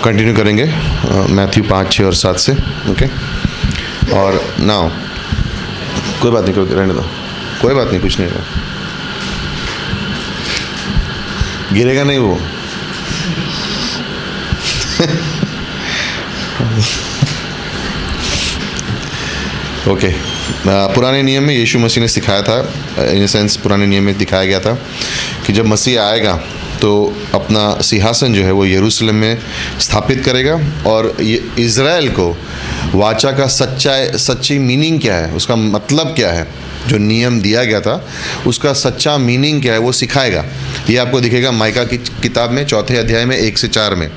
Continue करेंगे Matthew 5, 6 और 7 से। ओके, और नाउ कोई बात नहीं, कोई रहने दो, कोई बात नहीं, कुछ नहीं होगा, गिरेगा नहीं वो। ओके, पुराने नियम में यीशु मसीह ने सिखाया था, इन सेंस पुराने नियम में दिखाया गया था कि जब मसीह आएगा तो अपना सिंहासन जो है वो यरूशलेम में स्थापित करेगा, और ये इज़राइल को वाचा का सच्ची मीनिंग क्या है, उसका मतलब क्या है, जो नियम दिया गया था उसका सच्चा मीनिंग क्या है वो सिखाएगा। ये आपको दिखेगा माइका की किताब में 4 अध्याय में 1 से 4 में,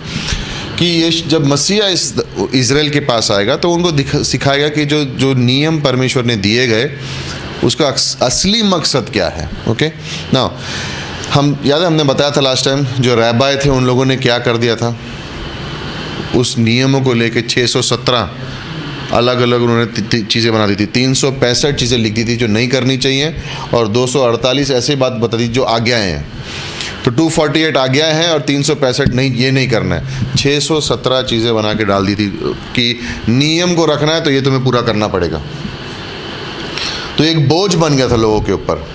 कि ये जब मसीहा इस इज़राइल के पास आएगा तो उनको सिखाएगा कि जो नियम परमेश्वर ने दिए गए उसका असली मकसद क्या है। ओके, ना हम याद है, हमने बताया था लास्ट टाइम, जो रैबाय थे उन लोगों ने क्या कर दिया था, उस नियमों को लेके 617 अलग अलग उन्होंने चीज़ें बना दी थी। 365 चीज़ें लिख दी थी जो नहीं करनी चाहिए, और 248 ऐसी बात बता दी जो आज्ञाएं हैं। तो 248 आज्ञाएं हैं और 365 नहीं, ये नहीं करना है। 617 चीज़ें बना के डाल दी थी कि नियम को रखना है तो ये तुम्हें पूरा करना पड़ेगा। तो एक बोझ बन गया था लोगों के ऊपर,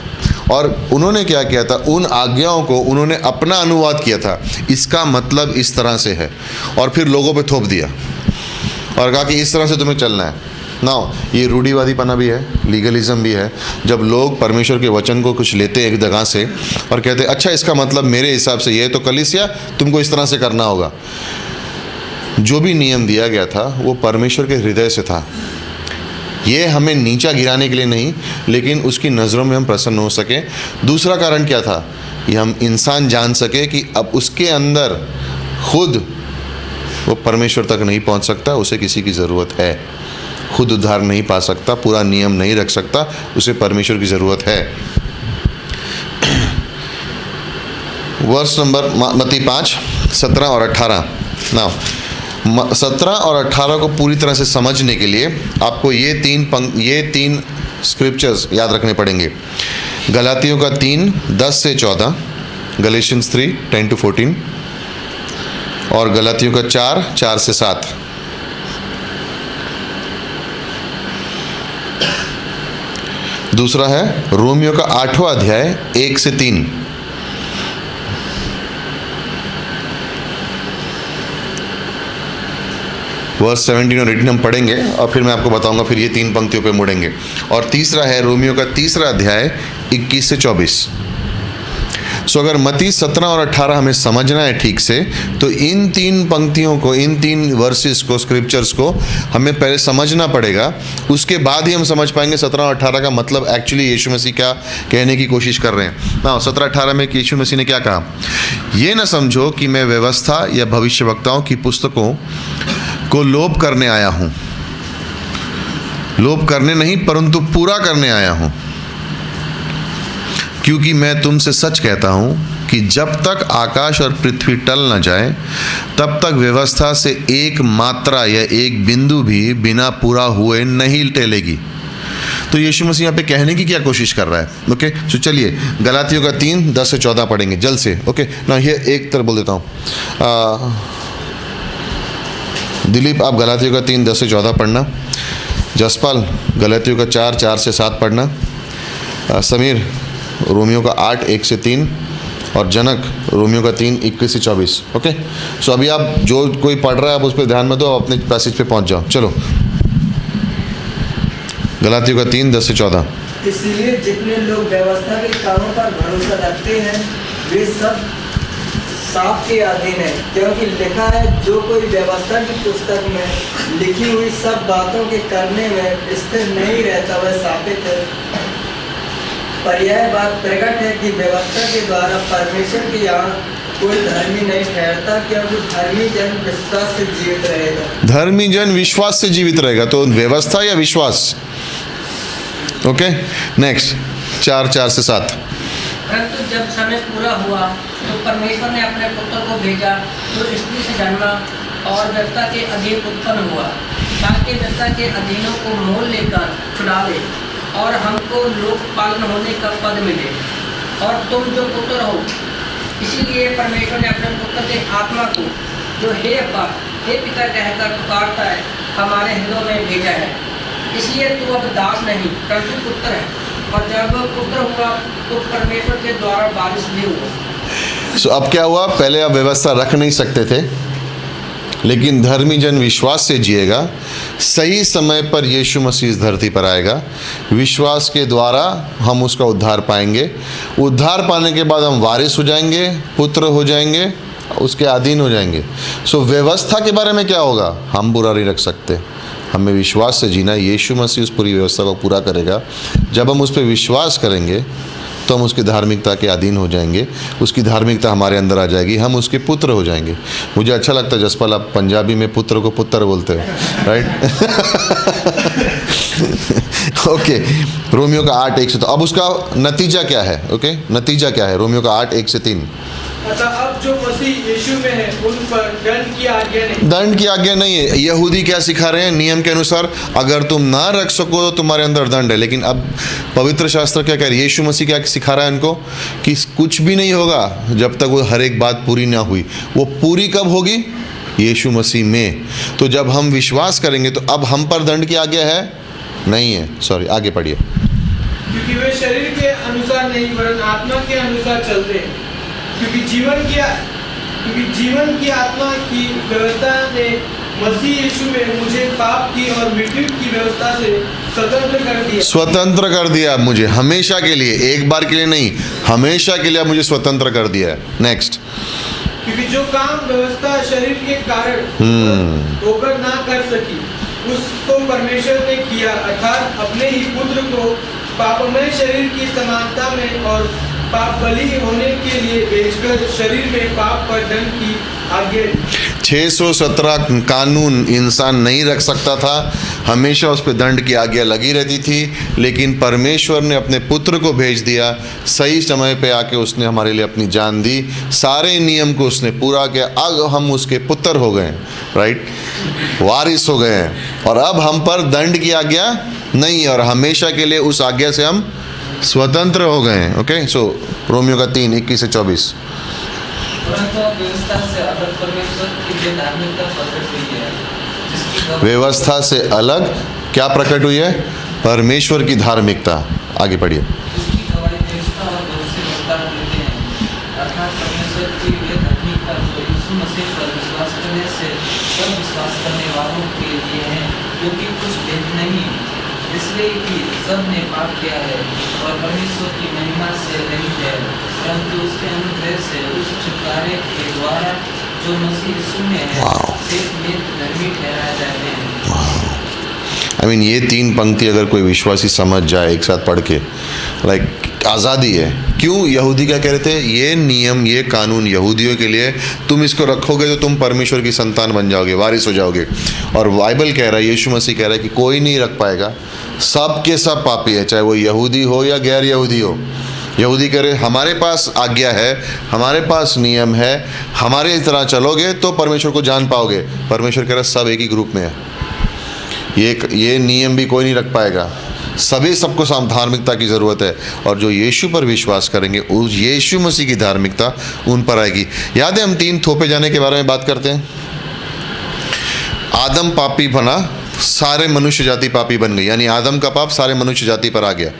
और उन्होंने क्या किया था, उन आज्ञाओं को उन्होंने अपना अनुवाद किया था, इसका मतलब इस तरह से है, और फिर लोगों पे थोप दिया और कहा कि इस तरह से तुम्हें चलना है। नाउ ये रूढ़िवादीपना भी है, लीगलिज्म भी है, जब लोग परमेश्वर के वचन को कुछ लेते हैं एक जगह से और कहते हैं अच्छा इसका मतलब मेरे हिसाब से ये, तो कलीसिया तुमको इस तरह से करना होगा। जो भी नियम दिया गया था वो परमेश्वर के हृदय से था, ये हमें नीचा गिराने के लिए नहीं, लेकिन उसकी नज़रों में हम प्रसन्न हो सके। दूसरा कारण क्या था, ये हम इंसान जान सके कि अब उसके अंदर खुद वो परमेश्वर तक नहीं पहुंच सकता, उसे किसी की ज़रूरत है, खुद उद्धार नहीं पा सकता, पूरा नियम नहीं रख सकता, उसे परमेश्वर की ज़रूरत है। वर्स नंबर मत्ती 5, 17 और 18। ना 17 और 18 को पूरी तरह से समझने के लिए आपको ये तीन स्क्रिप्चर्स याद रखने पड़ेंगे। गलातियों का 3, 10 से 14, गलेशियंस 3, 10 to 14, और गलातियों का 4, 4 से 7। दूसरा है रोमियो का 8वां अध्याय 1 से 3। वर्स 17 और 18 हम पढ़ेंगे और फिर मैं आपको बताऊंगा, फिर ये 3 पंक्तियों पे मुड़ेंगे। और तीसरा है रोमियो का 3रा अध्याय 21 से 24। सो अगर मत्ती 17 और 18 हमें समझना है ठीक से, तो इन 3 पंक्तियों को, इन 3 वर्सेस को, स्क्रिप्चर्स को हमें पहले समझना पड़ेगा, उसके बाद ही हम समझ पाएंगे 17 और 18 का मतलब एक्चुअली यीशु मसीह क्या कहने की कोशिश कर रहे हैं। ना 17-18 में यीशु मसीह ने क्या कहा, ये ना समझो कि मैं व्यवस्था या भविष्यवक्ताओं की पुस्तकों को लोप करने आया हूँ, लोप करने नहीं परंतु पूरा करने आया हूँ, क्योंकि मैं तुमसे सच कहता हूं कि जब तक आकाश और पृथ्वी टल न जाए तब तक व्यवस्था से एक मात्रा या एक बिंदु भी बिना पूरा हुए नहीं टलेगी। तो यीशु मसीह यहाँ पे कहने की क्या कोशिश कर रहा है। ओके, तो चलिए गलातियों का 3, 10 से 14 पढ़ेंगे जल्द से। ओके ना, ये एक तरह बोल देता हूँ, दिलीप आप गलातियों का 3, 10 से 14 पढ़ना, जसपाल गलातियों का 4, 4 से 7 पढ़ना, समीर रोमियो का 8, 1 से 3, और जनक रोमियो का 3, 21 से 24। ओके, सो अभी आप जो कोई पढ़ रहा है आप उस पर ध्यान में दो, अपने पैसेज पे पहुंच जाओ। चलो गलातियों का 3, 10 से 14। इसलिए जितने लोग व्यवस्था के कामों पर भरोसा रखते हैं वे सब साफ के अधीन है, क्योंकि लिखा है जो कोई व्यवस्था की पुस्तक में लिखी हुई सब बातों के करने में स्थिर नहीं रहता वह साबित है। पर यह बात प्रकट है कि व्यवस्था के द्वारा परमेश्वर के यहाँ कोई धर्मी नहीं ठहरता, क्योंकि धर्मी जन विश्वास से जीवित रहेगा। धर्मी जन विश्वास से जीवित रहेगा, तो व्यवस्था या विश्वास। ओके नेक्स्ट 4, 4 से 7। परंतु जब समय पूरा हुआ तो परमेश्वर ने अपने पुत्र को भेजा जो स्त्री से जन्मा और व्यवस्था के अधीन उत्पन्न हुआ, ताकि व्यवस्था के अधीनों को मोल लेकर छुड़ा ले और हमको लोकपालन होने का पद मिले। और तुम जो पुत्र हो, इसीलिए परमेश्वर ने अपने पुत्र के आत्मा को जो हे अब्बा, हे पिता कहकर पुकारता है, हमारे हृदय में भेजा है। इसलिए तू अब दास नहीं परंतु पुत्र है, और जब पुत्र हुआ तो परमेश्वर के द्वारा वारिस भी हुआ। सो अब क्या हुआ? पहले आप व्यवस्था रख नहीं सकते थे, लेकिन धर्मी जन विश्वास से जिएगा। सही समय पर यीशु मसीह इस धरती पर आएगा, विश्वास के द्वारा हम उसका उद्धार पाएंगे। उद्धार पाने के बाद हम वारिस हो जाएंगे, पुत्र हो जाएंगे, उसके अधीन हो जाएंगे। सो व्यवस्था के बारे में क्या होगा? हम बुरा नहीं रख सकते, हमें विश्वास से जीना। यीशु मसीह उस पूरी व्यवस्था को पूरा करेगा। जब हम उस पर विश्वास करेंगे तो हम उसकी धार्मिकता के अधीन हो जाएंगे, उसकी धार्मिकता हमारे अंदर आ जाएगी, हम उसके पुत्र हो जाएंगे। मुझे अच्छा लगता है जसपाल, आप पंजाबी में पुत्र को पुत्र बोलते हो, राइट? ओके, रोमियो का 8:1 से। तो अब उसका नतीजा क्या है? ओके, नतीजा क्या है? रोमियो का 8:1 से 3। अतः अब जो मसीह यीशु में है उन पर दंड की आज्ञा नहीं। दंड की आज्ञा नहीं है। यहूदी क्या सिखा रहे हैं? नियम के अनुसार अगर तुम ना रख सको तो तुम्हारे अंदर दंड है। लेकिन अब पवित्र शास्त्र क्या कह रही है? यीशु मसीह क्या सिखा रहा है उनको? कि कुछ भी नहीं होगा जब तक वो हर एक बात पूरी ना हुई। वो पूरी कब होगी? यीशु मसीह में। तो जब हम विश्वास करेंगे तो अब हम पर दंड की आज्ञा है? नहीं है। सॉरी, आगे पढ़िए। क्योंकि वे शरीर के अनुसार नहीं वरन आत्मा के अनुसार चलते हैं। क्योंकि जीवन की आत्मा की व्यवस्था ने मसीह यीशु में मुझे पाप की और मृत्यु की व्यवस्था से स्वतंत्र कर दिया। स्वतंत्र कर दिया मुझे, हमेशा के लिए, एक बार के लिए नहीं, हमेशा के लिए मुझे स्वतंत्र कर दिया है। नेक्स्ट। क्योंकि जो काम व्यवस्था शरीर के कारण होकर ना कर सकी, उसको परमेश्वर ने किया, अर्थात अपने ही पुत्र को पापमय शरीर की समानता में और पाप बलि होने के लिए भेजकर शरीर में पाप पर दंड की आज्ञा। 617 कानून इंसान नहीं रख सकता था, हमेशा उस पर दंड की आज्ञा लगी रहती थी। लेकिन परमेश्वर ने अपने पुत्र को भेज दिया, सही समय पे आके उसने हमारे लिए अपनी जान दी, सारे नियम को उसने पूरा किया। अब हम उसके पुत्र हो गए, राइट, वारिस हो गए हैं। और अब हम पर दंड की आज्ञा नहीं है, और हमेशा के लिए उस आज्ञा से हम स्वतंत्र हो गए हैं। ओके, सो रोमियो का 3:21 से 24। परंतु व्यवस्था से अलग परमेश्वर की जो धार्मिकता प्रकट हुई है, जिसकी व्यवस्था से अलग क्या प्रकट हुई है? परमेश्वर की धार्मिकता। आगे पढ़िए। जिसकी गवाही व्यवस्था और भविष्यद्वक्ता देते हैं, अर्थात परमेश्वर की वे धार्मिकता जो यीशु मसीह पर विश्वास करने से सब विश्वास करने वालों के लिए है, क्योंकि कुछ भेद नहीं, इसलिए कि सब ने पाप किया है और परमेश्वर की महिमा से रहित है, परंतु उसके अनुग्रह से उस छुटकारे के द्वारा जो मसीह यीशु में है सिर्फ धर्मी ठहराए जाते हैं। आई मीन ये 3 पंक्ति अगर कोई विश्वासी समझ जाए एक साथ पढ़ के, लाइक आज़ादी है। क्यों? यहूदी क्या कह रहे थे? ये नियम, ये कानून यहूदियों के लिए, तुम इसको रखोगे तो तुम परमेश्वर की संतान बन जाओगे, वारिस हो जाओगे। और बाइबल कह रहा है, यीशु मसीह कह रहा है कि कोई नहीं रख पाएगा, सब के सब पापी है, चाहे वो यहूदी हो या गैर यहूदी हो। यहूदी कह रहे हमारे पास आज्ञा है, हमारे पास नियम है, हमारे इस तरह चलोगे तो परमेश्वर को जान पाओगे। परमेश्वर कह रहा है सब एक ही ग्रुप में है, ये नियम भी कोई नहीं रख पाएगा, सभी सबको धार्मिकता की ज़रूरत है। और जो यीशु पर विश्वास करेंगे, उस यीशु मसीह की धार्मिकता उन पर आएगी। याद है हम 3 थोपे जाने के बारे में बात करते हैं। आदम पापी बना, सारे मनुष्य जाति पापी बन गई, यानी आदम का पाप सारे मनुष्य जाति पर आ गया,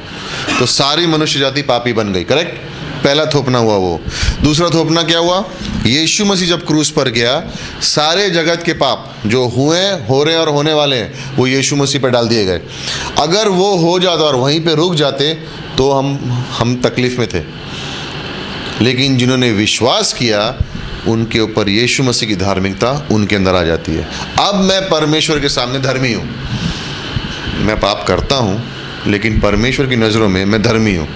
तो सारी मनुष्य जाति पापी बन गई। करेक्ट? पहला थोपना हुआ वो। दूसरा थोपना क्या हुआ? यीशु मसीह जब क्रूस पर गया, सारे जगत के पाप जो हुए, हो रहे और होने वाले हैं, वो यीशु मसीह पर डाल दिए गए। अगर वो हो जाता और वहीं पे रुक जाते तो हम तकलीफ में थे। लेकिन जिन्होंने विश्वास किया, उनके ऊपर यीशु मसीह की धार्मिकता उनके अंदर आ जाती है। अब मैं परमेश्वर के सामने धर्मी हूँ। मैं पाप करता हूँ लेकिन परमेश्वर की नज़रों में मैं धर्मी हूँ।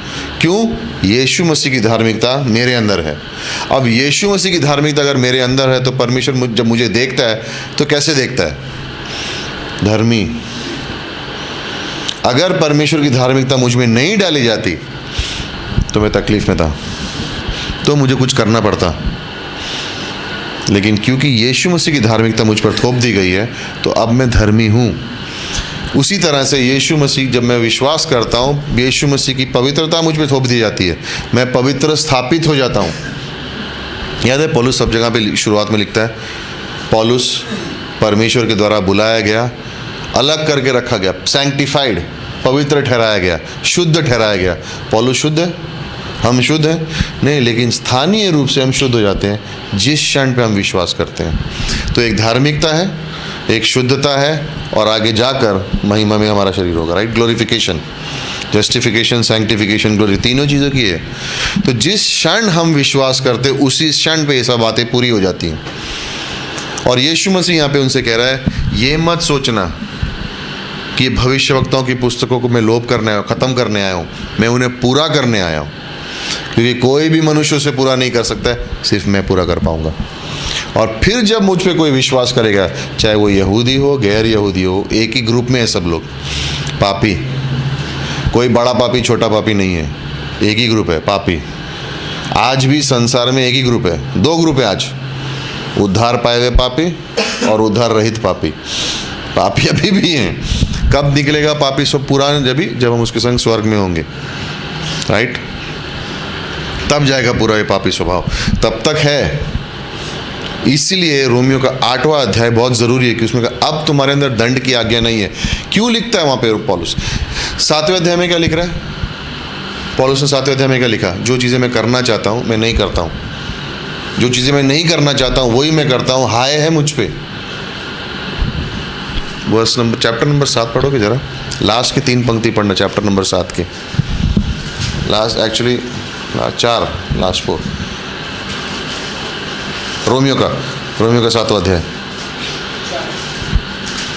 क्यों? यीशु मसीह की धार्मिकता मेरे अंदर है। अब यीशु मसीह की धार्मिकता अगर मेरे अंदर है तो परमेश्वर जब मुझे देखता है तो कैसे देखता है? धर्मी। अगर परमेश्वर की धार्मिकता मुझ में नहीं डाली जाती तो मैं तकलीफ में था, तो मुझे कुछ करना पड़ता। लेकिन क्योंकि यीशु मसीह की धार्मिकता मुझ पर थोप दी गई है तो अब मैं धर्मी हूँ। उसी तरह से यीशु मसीह, जब मैं विश्वास करता हूँ, यीशु मसीह की पवित्रता मुझ पर थोप दी जाती है, मैं पवित्र स्थापित हो जाता हूँ। याद है पौलुस सब जगह पे शुरुआत में लिखता है पौलुस परमेश्वर के द्वारा बुलाया गया, अलग करके रखा गया, सैंक्टिफाइड, पवित्र ठहराया गया, शुद्ध ठहराया गया। पौलुस शुद्ध है, हम शुद्ध हैं? नहीं, लेकिन स्थानीय रूप से हम शुद्ध हो जाते हैं जिस क्षण पे हम विश्वास करते हैं। तो एक धार्मिकता है, एक शुद्धता है, और आगे जाकर महिमा में हमारा शरीर होगा, right? Glorification, justification, sanctification, glory, तीनों चीज़ों की है। तो जिस क्षण हम विश्वास करते हैं उसी क्षण पे ये सब बातें पूरी हो जाती हैं। और यीशु मसीह यहाँ पे उनसे कह रहा है, ये मत सोचना कि भविष्यवक्ताओं की पुस्तकों को मैं लोप करने आया हूँ, ख़त्म करने आया हूँ, मैं उन्हें पूरा करने आया हूँ। क्योंकि कोई भी मनुष्य उसे पूरा नहीं कर सकता है, सिर्फ मैं पूरा कर पाऊँगा। और फिर जब मुझ पे कोई विश्वास करेगा, चाहे वो यहूदी हो, गैर यहूदी हो, एक ही ग्रुप में है सब लोग, पापी, कोई बड़ा पापी छोटा पापी नहीं है, एक ही ग्रुप है, पापी। आज भी संसार में एक ही ग्रुप है, दो ग्रुप है आज, उद्धार पाए हुए पापी और उद्धार रहित पापी। पापी अभी भी हैं। कब निकलेगा पापी सब पूरा? जब हम उसके संग स्वर्ग में होंगे, राइट? तब जाएगा पूरा ये पापी स्वभाव, तब तक है। इसलिए रोमियो का 8वां अध्याय बहुत ज़रूरी है कि उसमें कहा, अब तुम्हारे अंदर दंड की आज्ञा नहीं है। क्यों लिखता है वहाँ पे पौलुस? 7वें अध्याय में क्या लिख रहा है पौलुस ने? 7वें अध्याय में क्या लिखा? जो चीज़ें मैं करना चाहता हूँ मैं नहीं करता हूँ, जो चीज़ें मैं नहीं करना चाहता हूँ वही मैं करता हूँ, हाय है मुझ पे। चैप्टर नंबर 7 पढ़ोगे जरा, लास्ट की 3 पंक्ति पढ़ना, चैप्टर नंबर 7 के लास्ट, एक्चुअली 4, लास्ट 4, रोमियो का 7वां अध्याय,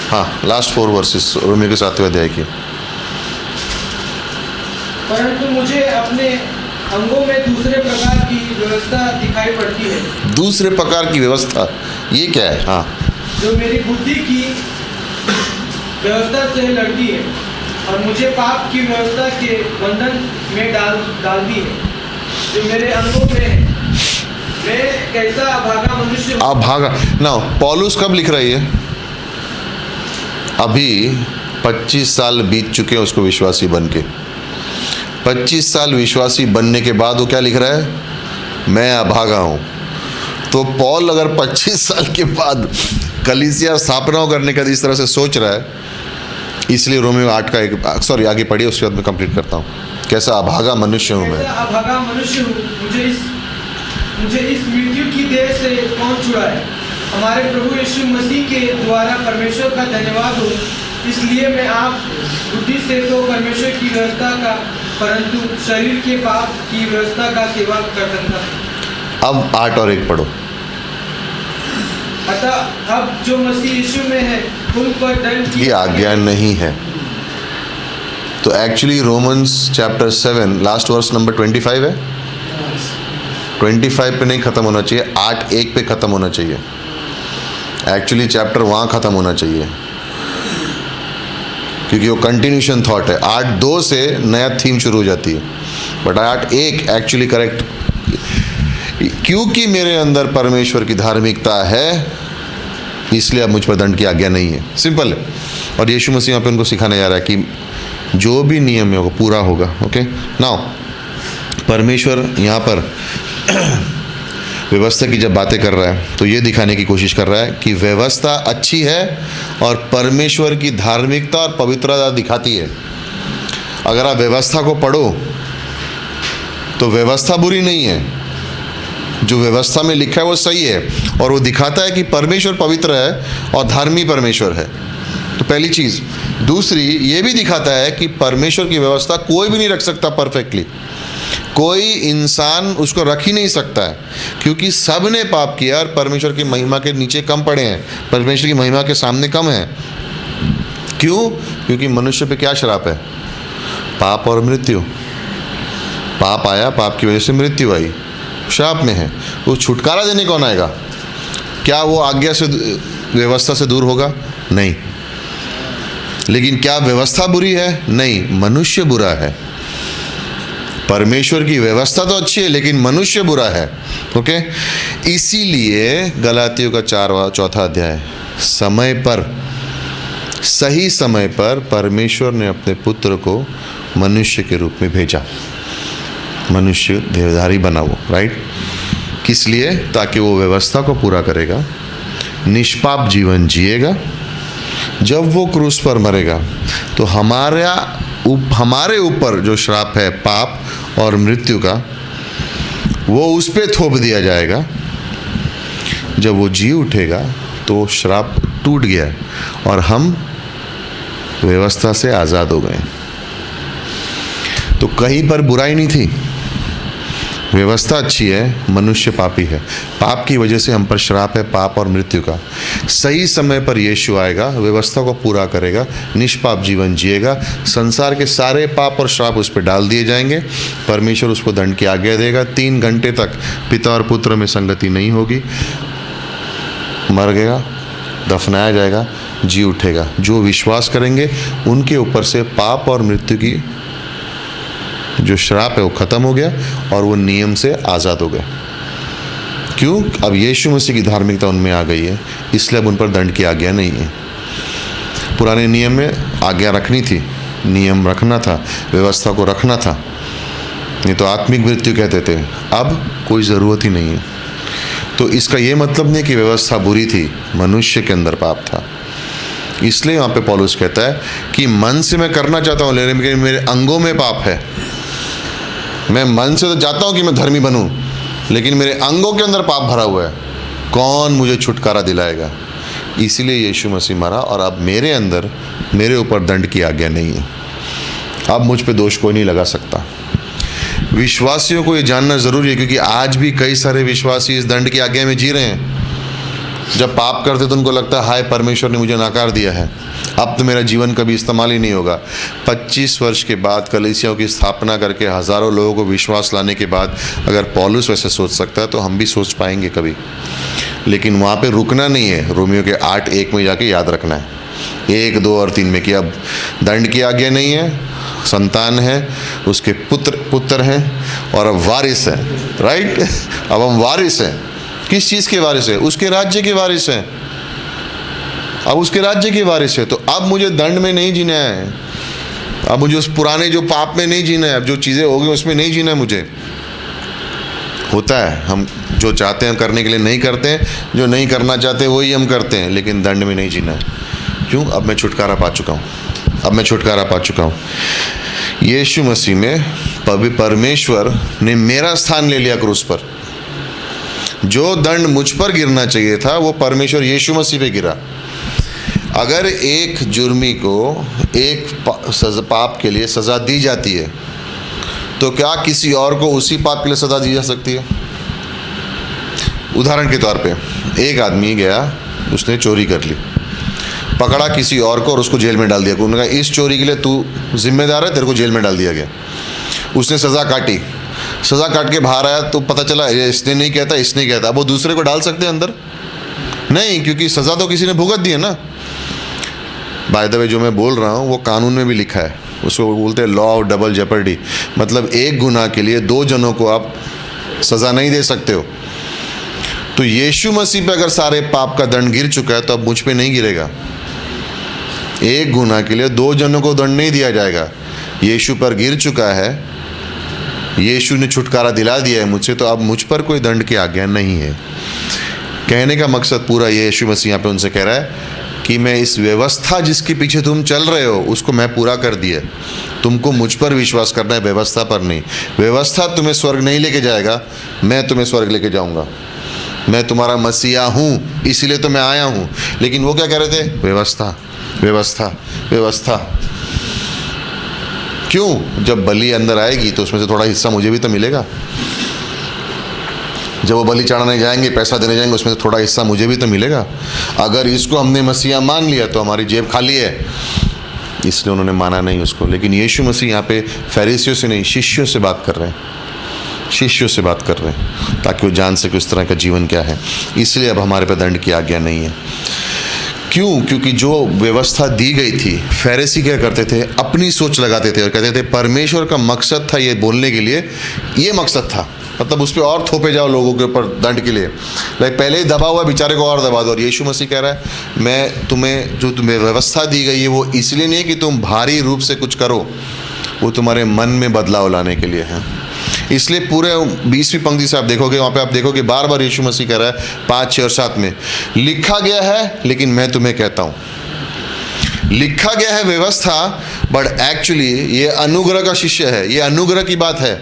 हाँ, लास्ट 4 वर्सेस रोमियो के 7वें अध्याय की। परंतु मुझे अपने अंगों में दूसरे प्रकार की व्यवस्था दिखाई पड़ती है। दूसरे प्रकार की व्यवस्था, ये क्या है? हाँ, जो मेरी बुद्धि की व्यवस्था से लड़ती है और मुझे पाप की व्यवस्था के बंधन में डालती है, जो मेरे अंगों में है। मैं कैसा अभागा मनुष्य हूँ। अभागा ना, पौलुस कब लिख रही है? अभी 25 साल बीत चुके हैं उसको विश्वासी बन के। 25 साल विश्वासी बनने के बाद वो क्या लिख रहा है? मैं अभागा हूँ। तो पौल अगर 25 साल के बाद कलीसिया स्थापना करने का इस तरह से सोच रहा है, इसलिए रोमियो 8 का एक, सॉरी आगे पढ़िए, उसके बाद मैं कंप्लीट करता हूँ। कैसा अभागा मनुष्य हूँ मैं, कैसा अभागा मनुष्य हूँ, मुझे इस मृत्यु की देह से कौन छुड़ाए। हमारे प्रभु यीशु मसीह के द्वारा परमेश्वर का धन्यवाद हो। इसलिए मैं आप बुद्धि से तो परमेश्वर की व्यवस्था का, परंतु शरीर के पाप की व्यवस्था का सेवा कर सकता। अब 8 और 1 पढ़ो। अतः अब जो मसीह यीशु में है उन पर दंड की आज्ञा नहीं है। तो actually Romans chapter 7 last verse number 25 है। 25 पे नहीं ख़त्म होना चाहिए, 8:1 पे ख़त्म होना चाहिए। एक्चुअली चैप्टर वहाँ ख़त्म होना चाहिए, क्योंकि वो कंटिन्यूशन थॉट है। 8:2 से नया थीम शुरू हो जाती है, बट 8:1 एक्चुअली करेक्ट, क्योंकि मेरे अंदर परमेश्वर की धार्मिकता है इसलिए अब मुझ पर दंड की आज्ञा नहीं है। सिंपल है। और यीशु मसीह यहाँ पे उनको सिखाने जा रहा है कि जो भी नियम में होगा पूरा होगा। ओके, नाउ परमेश्वर यहाँ पर व्यवस्था की जब बातें कर रहा है तो ये दिखाने की कोशिश कर रहा है कि व्यवस्था अच्छी है और परमेश्वर की धार्मिकता और पवित्रता दिखाती है। अगर आप व्यवस्था को पढ़ो तो व्यवस्था बुरी नहीं है, जो व्यवस्था में लिखा है वो सही है, और वो दिखाता है कि परमेश्वर पवित्र है और धार्मिक परमेश्वर है। तो पहली चीज़। दूसरी, ये भी दिखाता है कि परमेश्वर की व्यवस्था कोई भी नहीं रख सकता परफेक्टली, कोई इंसान उसको रख ही नहीं सकता है, क्योंकि सब ने पाप किया और परमेश्वर की महिमा के नीचे कम पड़े हैं, परमेश्वर की महिमा के सामने कम है। क्यों? क्योंकि मनुष्य पे क्या श्राप है? पाप और मृत्यु। पाप आया, पाप की वजह से मृत्यु आई, श्राप में है। वो छुटकारा देने कौन आएगा? क्या वो आज्ञा से, व्यवस्था से दूर होगा? नहीं। लेकिन क्या व्यवस्था बुरी है? नहीं, मनुष्य बुरा है। परमेश्वर की व्यवस्था तो अच्छी है लेकिन मनुष्य बुरा है। ओके, इसीलिए गलातियों का 4वां अध्याय, समय पर, सही समय पर परमेश्वर ने अपने पुत्र को मनुष्य के रूप में भेजा। मनुष्य देहधारी बना वो, राइट? किस लिए? ताकि वो व्यवस्था को पूरा करेगा, निष्पाप जीवन जिएगा। जब वो क्रूस पर मरेगा तो हमारे ऊपर जो श्राप है पाप और मृत्यु का, वो उस पर थोप दिया जाएगा। जब वो जी उठेगा तो श्राप टूट गया और हम व्यवस्था से आज़ाद हो गए। तो कहीं पर बुराई नहीं थी, व्यवस्था अच्छी है, मनुष्य पापी है। पाप की वजह से हम पर श्राप है, पाप और मृत्यु का। सही समय पर यीशु आएगा, व्यवस्था को पूरा करेगा, निष्पाप जीवन जिएगा, संसार के सारे पाप और श्राप उस पर डाल दिए जाएंगे। परमेश्वर उसको दंड की आज्ञा देगा। 3 घंटे तक पिता और पुत्र में संगति नहीं होगी, मर गया, दफनाया जाएगा, जी उठेगा। जो विश्वास करेंगे उनके ऊपर से पाप और मृत्यु की जो श्राप है वो खत्म हो गया और वो नियम से आज़ाद हो गए। क्यों? अब यीशु मसीह की धार्मिकता उनमें आ गई है, इसलिए अब उन पर दंड की आज्ञा नहीं है। पुराने नियम में आज्ञा रखनी थी, नियम रखना था, व्यवस्था को रखना था, नहीं तो आत्मिक मृत्यु कहते थे। अब कोई ज़रूरत ही नहीं है। तो इसका ये मतलब नहीं कि व्यवस्था बुरी थी, मनुष्य के अंदर पाप था। इसलिए यहाँ पे पौलुस कहता है कि मन से मैं करना चाहता हूँ लेकिन मेरे अंगों में पाप है। मैं मन से तो चाहता हूँ कि मैं धर्मी बनूँ, लेकिन मेरे अंगों के अंदर पाप भरा हुआ है। कौन मुझे छुटकारा दिलाएगा? इसीलिए यीशु मसीह मरा और अब मेरे अंदर, मेरे ऊपर दंड की आज्ञा नहीं है। अब मुझ पे दोष कोई नहीं लगा सकता। विश्वासियों को ये जानना ज़रूरी है, क्योंकि आज भी कई सारे विश्वासी इस दंड की आज्ञा में जी रहे हैं। जब पाप करते तो उनको लगता है हाय परमेश्वर ने मुझे नकार दिया है, अब तो मेरा जीवन कभी इस्तेमाल ही नहीं होगा। 25 वर्ष के बाद कलीसियाओं की स्थापना करके हज़ारों लोगों को विश्वास लाने के बाद अगर पौलुस वैसे सोच सकता है तो हम भी सोच पाएंगे कभी। लेकिन वहाँ पे रुकना नहीं है। रोमियो के 8:1 में जाके याद रखना है, 1, 2 और 3 में कि अब दंड की आज्ञा नहीं है, संतान है, उसके पुत्र हैं और अब वारिस हैं। राइट? अब हम वारिस हैं। किस चीज़ के वारिस है? उसके राज्य के वारिस हैं। अब उसके राज्य के वारिस है, तो अब मुझे दंड में नहीं जीना है, अब मुझे उस पुराने जो पाप में नहीं जीना है, अब जो चीज़ें हो गई उसमें नहीं जीना है मुझे। होता है, हम जो चाहते हैं करने के लिए नहीं करते हैं, जो नहीं करना चाहते वही हम करते हैं, लेकिन दंड में नहीं जीना है। क्यों? अब मैं छुटकारा पा चुका हूँ, अब मैं छुटकारा पा चुका हूँ। यीशु मसीह में परमेश्वर ने मेरा स्थान ले लिया क्रूस पर। जो दंड मुझ पर गिरना चाहिए था वो परमेश्वर यीशु मसीह पे गिरा। अगर एक जुर्मी को एक पाप के लिए सज़ा दी जाती है तो क्या किसी और को उसी पाप के लिए सज़ा दी जा सकती है? उदाहरण के तौर पे एक आदमी गया, उसने चोरी कर ली, पकड़ा किसी और को और उसको जेल में डाल दिया। उन्होंने कहा इस चोरी के लिए तू जिम्मेदार है, तेरे को जेल में डाल दिया गया। उसने सज़ा काटी, सज़ा काट के बाहर आया तो पता चला इसने नहीं कहता, इसने कहता। अब वो दूसरे को डाल सकते हैं अंदर? नहीं, क्योंकि सज़ा तो किसी ने भुगत दी है ना। बाय द वे जो मैं बोल रहा हूँ वो कानून में भी लिखा है, उसको बोलते हैं लॉ ऑफ डबल जेपर्डी। मतलब एक गुनाह के लिए 2 जनों को आप सज़ा नहीं दे सकते हो। तो यीशु मसीह पे अगर सारे पाप का दंड गिर चुका है तो अब मुझ पे नहीं गिरेगा। एक गुनाह के लिए 2 जनों को दंड नहीं दिया जाएगा। यीशु पर गिर चुका है, यीशु ने छुटकारा दिला दिया है मुझसे, तो अब मुझ पर कोई दंड की आज्ञा नहीं है। कहने का मकसद पूरा यीशु मसीह यहाँ पे उनसे कह रहा है कि मैं इस व्यवस्था जिसके पीछे तुम चल रहे हो उसको मैं पूरा कर दिया। तुमको मुझ पर विश्वास करना है, व्यवस्था पर नहीं। व्यवस्था तुम्हें स्वर्ग नहीं लेके जाएगा, मैं तुम्हें स्वर्ग लेके जाऊंगा। मैं तुम्हारा मसीहा हूँ, इसीलिए तो मैं आया हूँ। लेकिन वो क्या कह रहे थे? व्यवस्था, व्यवस्था, व्यवस्था। क्यों? जब बलि अंदर आएगी तो उसमें से थोड़ा हिस्सा मुझे भी तो मिलेगा। जब वो बलि चढ़ाने जाएंगे, पैसा देने जाएंगे, उसमें से थोड़ा हिस्सा मुझे भी तो मिलेगा। अगर इसको हमने मसीहा मान लिया तो हमारी जेब खाली है, इसलिए उन्होंने माना नहीं उसको। लेकिन यीशु मसीह यहाँ पे फरीसियों से नहीं, शिष्यों से बात कर रहे हैं, शिष्यों से बात कर रहे हैं, ताकि वो जान सके उस तरह का जीवन क्या है। इसलिए अब हमारे पे दंड की आज्ञा नहीं है। क्यों? क्योंकि जो व्यवस्था दी गई थी, फरीसी क्या करते थे? अपनी सोच लगाते थे और कहते थे परमेश्वर का मकसद था ये बोलने के लिए, ये मकसद था, मतलब उस पर और थोपे जाओ लोगों के ऊपर दंड के लिए। लाइक पहले ही दबा हुआ बेचारे को और दबा दो। और यीशु मसीह कह रहा है मैं तुम्हें, जो तुम्हें व्यवस्था दी गई है वो इसलिए नहीं है कि तुम भारी रूप से कुछ करो, वो तुम्हारे मन में बदलाव लाने के लिए है। इसलिए पूरे 20वीं पंक्ति से आप देखोगे, वहाँ पे आप देखोगे बार बार यीशु मसीह कह रहा है 5, 6 और 7 में, लिखा गया है लेकिन मैं तुम्हें कहता हूँ। लिखा गया है व्यवस्था, बट एक्चुअली ये अनुग्रह का शिष्य है, ये अनुग्रह की बात है,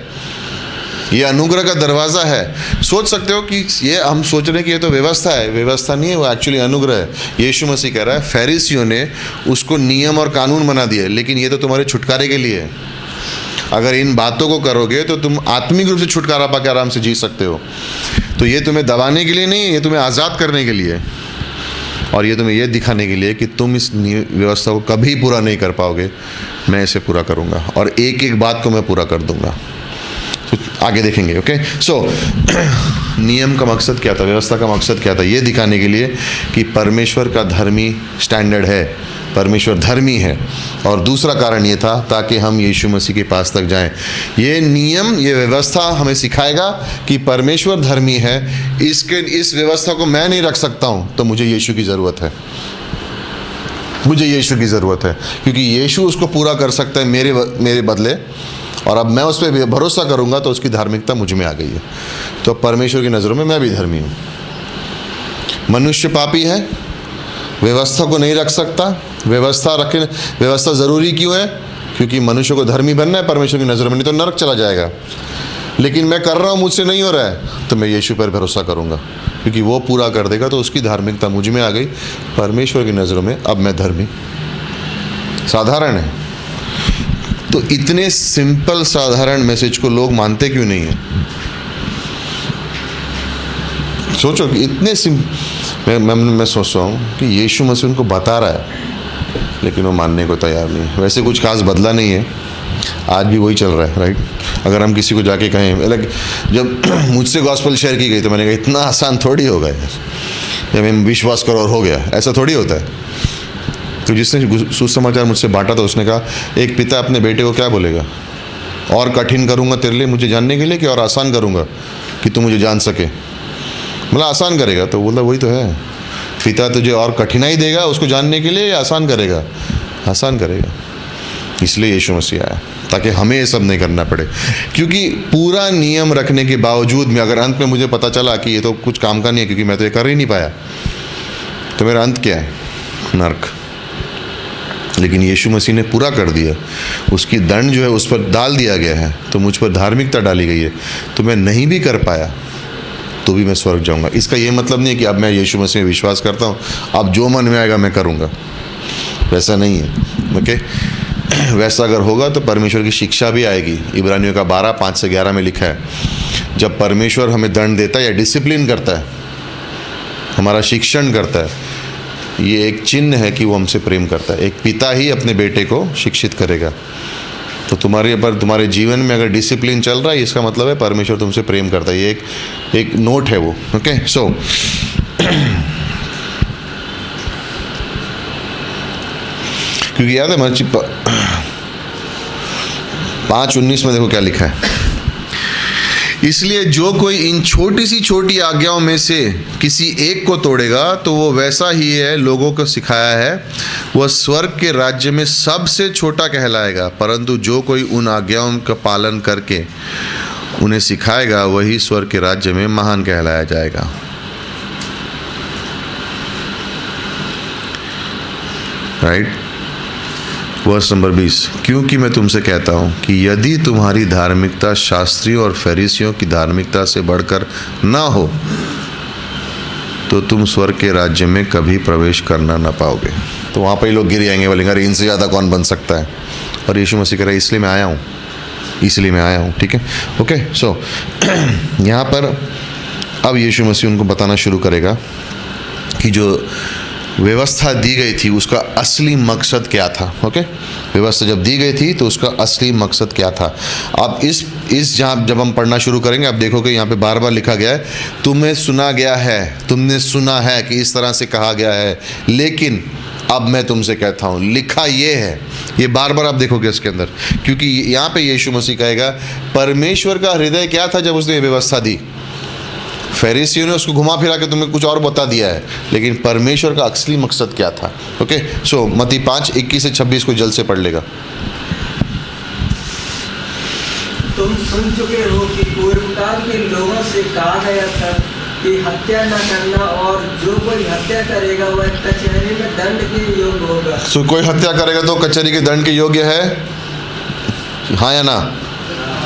ये अनुग्रह का दरवाज़ा है। सोच सकते हो कि ये हम सोच रहे हैं कि ये तो व्यवस्था है, व्यवस्था नहीं है, वो एक्चुअली अनुग्रह है। यीशु मसीह कह रहा है फरीसियों ने उसको नियम और कानून बना दिए, लेकिन ये तो तुम्हारे छुटकारे के लिए है। अगर इन बातों को करोगे तो तुम आत्मिक रूप से छुटकारा पाकर आराम से जी सकते हो। तो ये तुम्हें दबाने के लिए नहीं है, ये तुम्हें आज़ाद करने के लिए है, और ये तुम्हें ये दिखाने के लिए कि तुम इस व्यवस्था को कभी पूरा नहीं कर पाओगे, मैं इसे पूरा करूँगा और एक एक बात को मैं पूरा कर दूँगा। तो आगे देखेंगे। ओके, सो नियम का मकसद क्या था, व्यवस्था का मकसद क्या था? ये दिखाने के लिए कि परमेश्वर का धर्मी स्टैंडर्ड है, परमेश्वर धर्मी है। और दूसरा कारण ये था ताकि हम यीशु मसीह के पास तक जाएं। ये नियम, ये व्यवस्था हमें सिखाएगा कि परमेश्वर धर्मी है, इस व्यवस्था को मैं नहीं रख सकता हूँ, तो मुझे यीशु की ज़रूरत है, मुझे यीशु की ज़रूरत है, क्योंकि यीशु उसको पूरा कर सकता है मेरे बदले, और अब मैं उस पर भरोसा करूँगा तो उसकी धार्मिकता मुझ में आ गई है। तो परमेश्वर की नज़रों में मैं भी धर्मी हूँ। मनुष्य पापी है, व्यवस्था को नहीं रख सकता। व्यवस्था ज़रूरी क्यों है? क्योंकि मनुष्य को धर्मी बनना है परमेश्वर की नज़रों में, नहीं तो नरक चला जाएगा। लेकिन मैं कर रहा हूँ, मुझसे नहीं हो रहा है, तो मैं यीशु पर भरोसा करूँगा, क्योंकि वो पूरा कर देगा, तो उसकी धार्मिकता मुझ में आ गई। परमेश्वर की नज़रों में अब मैं धर्मी। साधारण है। तो इतने सिंपल साधारण मैसेज को लोग मानते क्यों नहीं है? सोचो कि इतने मैं सोच रहा हूँ कि यीशु मसीह उनको बता रहा है, लेकिन वो मानने को तैयार नहीं है। वैसे कुछ खास बदला नहीं है, आज भी वही चल रहा है, राइट? अगर हम किसी को जाके कहें, लाइक जब मुझसे गॉस्पेल शेयर की गई तो मैंने कहा इतना आसान थोड़ी होगा यार, जब हम विश्वास करो और हो गया, ऐसा थोड़ी होता है। तो जिसने सुसमाचार मुझसे बांटा था उसने कहा, एक पिता अपने बेटे को क्या बोलेगा? और कठिन करूँगा तेरे लिए, मुझे जानने के लिए, कि और आसान करूँगा कि तू मुझे जान सके? मतलब आसान करेगा, तो बोला वही तो है, पिता तुझे और कठिनाई देगा उसको जानने के लिए, या आसान करेगा? आसान करेगा। इसलिए यीशु मसीह आया, ताकि हमें ये सब नहीं करना पड़े। क्योंकि पूरा नियम रखने के बावजूद में अगर अंत में मुझे पता चला कि ये तो कुछ काम का नहीं है, क्योंकि मैं तो ये कर ही नहीं पाया, तो मेरा अंत क्या है? नर्क। लेकिन यीशु मसीह ने पूरा कर दिया, उसकी दंड जो है उस पर डाल दिया गया है, तो मुझ पर धार्मिकता डाली गई है। तो मैं नहीं भी कर पाया तो भी मैं स्वर्ग जाऊंगा। इसका ये मतलब नहीं है कि अब मैं यीशु मसीह में विश्वास करता हूँ, अब जो मन में आएगा मैं करूँगा, वैसा नहीं है। ओके, वैसा अगर होगा तो परमेश्वर की शिक्षा भी आएगी। इब्रानियों का 12, 5 से 11 में लिखा है, जब परमेश्वर हमें दंड देता है या डिसिप्लिन करता है, हमारा शिक्षण करता है, ये एक चिन्ह है कि वो हमसे प्रेम करता है। एक पिता ही अपने बेटे को शिक्षित करेगा। तो तुम्हारे जीवन में अगर डिसिप्लिन चल रहा है, इसका मतलब है परमेश्वर तुमसे प्रेम करता है। ये एक नोट है वो। ओके, सो क्योंकि याद है 5:19 में देखो क्या लिखा है, इसलिए जो कोई इन छोटी सी छोटी आज्ञाओं में से किसी एक को तोड़ेगा तो वो वैसा ही है लोगों को सिखाया है, वह स्वर्ग के राज्य में सबसे छोटा कहलाएगा। परंतु जो कोई उन आज्ञाओं का पालन करके उन्हें सिखाएगा वही स्वर्ग के राज्य में महान कहलाया जाएगा। राइट, वर्स नंबर 20, क्योंकि मैं तुमसे कहता हूँ कि यदि तुम्हारी धार्मिकता शास्त्रियों और फरीसियों की धार्मिकता से बढ़कर ना हो तो तुम स्वर्ग के राज्य में कभी प्रवेश करना ना पाओगे। तो वहाँ पर ही लोग गिर जाएंगे, बोलेंगे अरे इनसे ज़्यादा कौन बन सकता है। और यीशु मसीह कह रहा है इसलिए मैं आया हूँ। ठीक है, ओके। सो यहाँ पर अब यीशु मसीह उनको बताना शुरू करेगा कि जो व्यवस्था दी गई थी उसका असली मकसद क्या था। ओके, व्यवस्था जब दी गई थी तो उसका असली मकसद क्या था। अब इस जब हम पढ़ना शुरू करेंगे, आप देखोगे यहाँ पे बार बार लिखा गया है, तुमने सुना है कि इस तरह से कहा गया है, लेकिन अब मैं तुमसे कहता हूँ। लिखा ये है, ये बार बार आप देखोगे इसके अंदर, क्योंकि यहाँ पे यीशु मसीह कहेगा परमेश्वर का हृदय क्या था जब उसने व्यवस्था दी। फरीसियों ने उसको घुमा फिरा के तुम्हें कुछ और बता दिया है, लेकिन परमेश्वर का असली मकसद क्या था। ओके, सो मत्ती 5:21 से 26 को जल्द से पढ़ लेगा। तुम सुन चुके हो कि पूर्वकाल के लोगों से कहा गया था कि हत्या न करना, और जो कोई हत्या करेगा वह कचहरी में दंड के योग्य होगा। सो कोई हत्या करेगा तो कचहरी के दंड के योग्य है, हाँ या ना?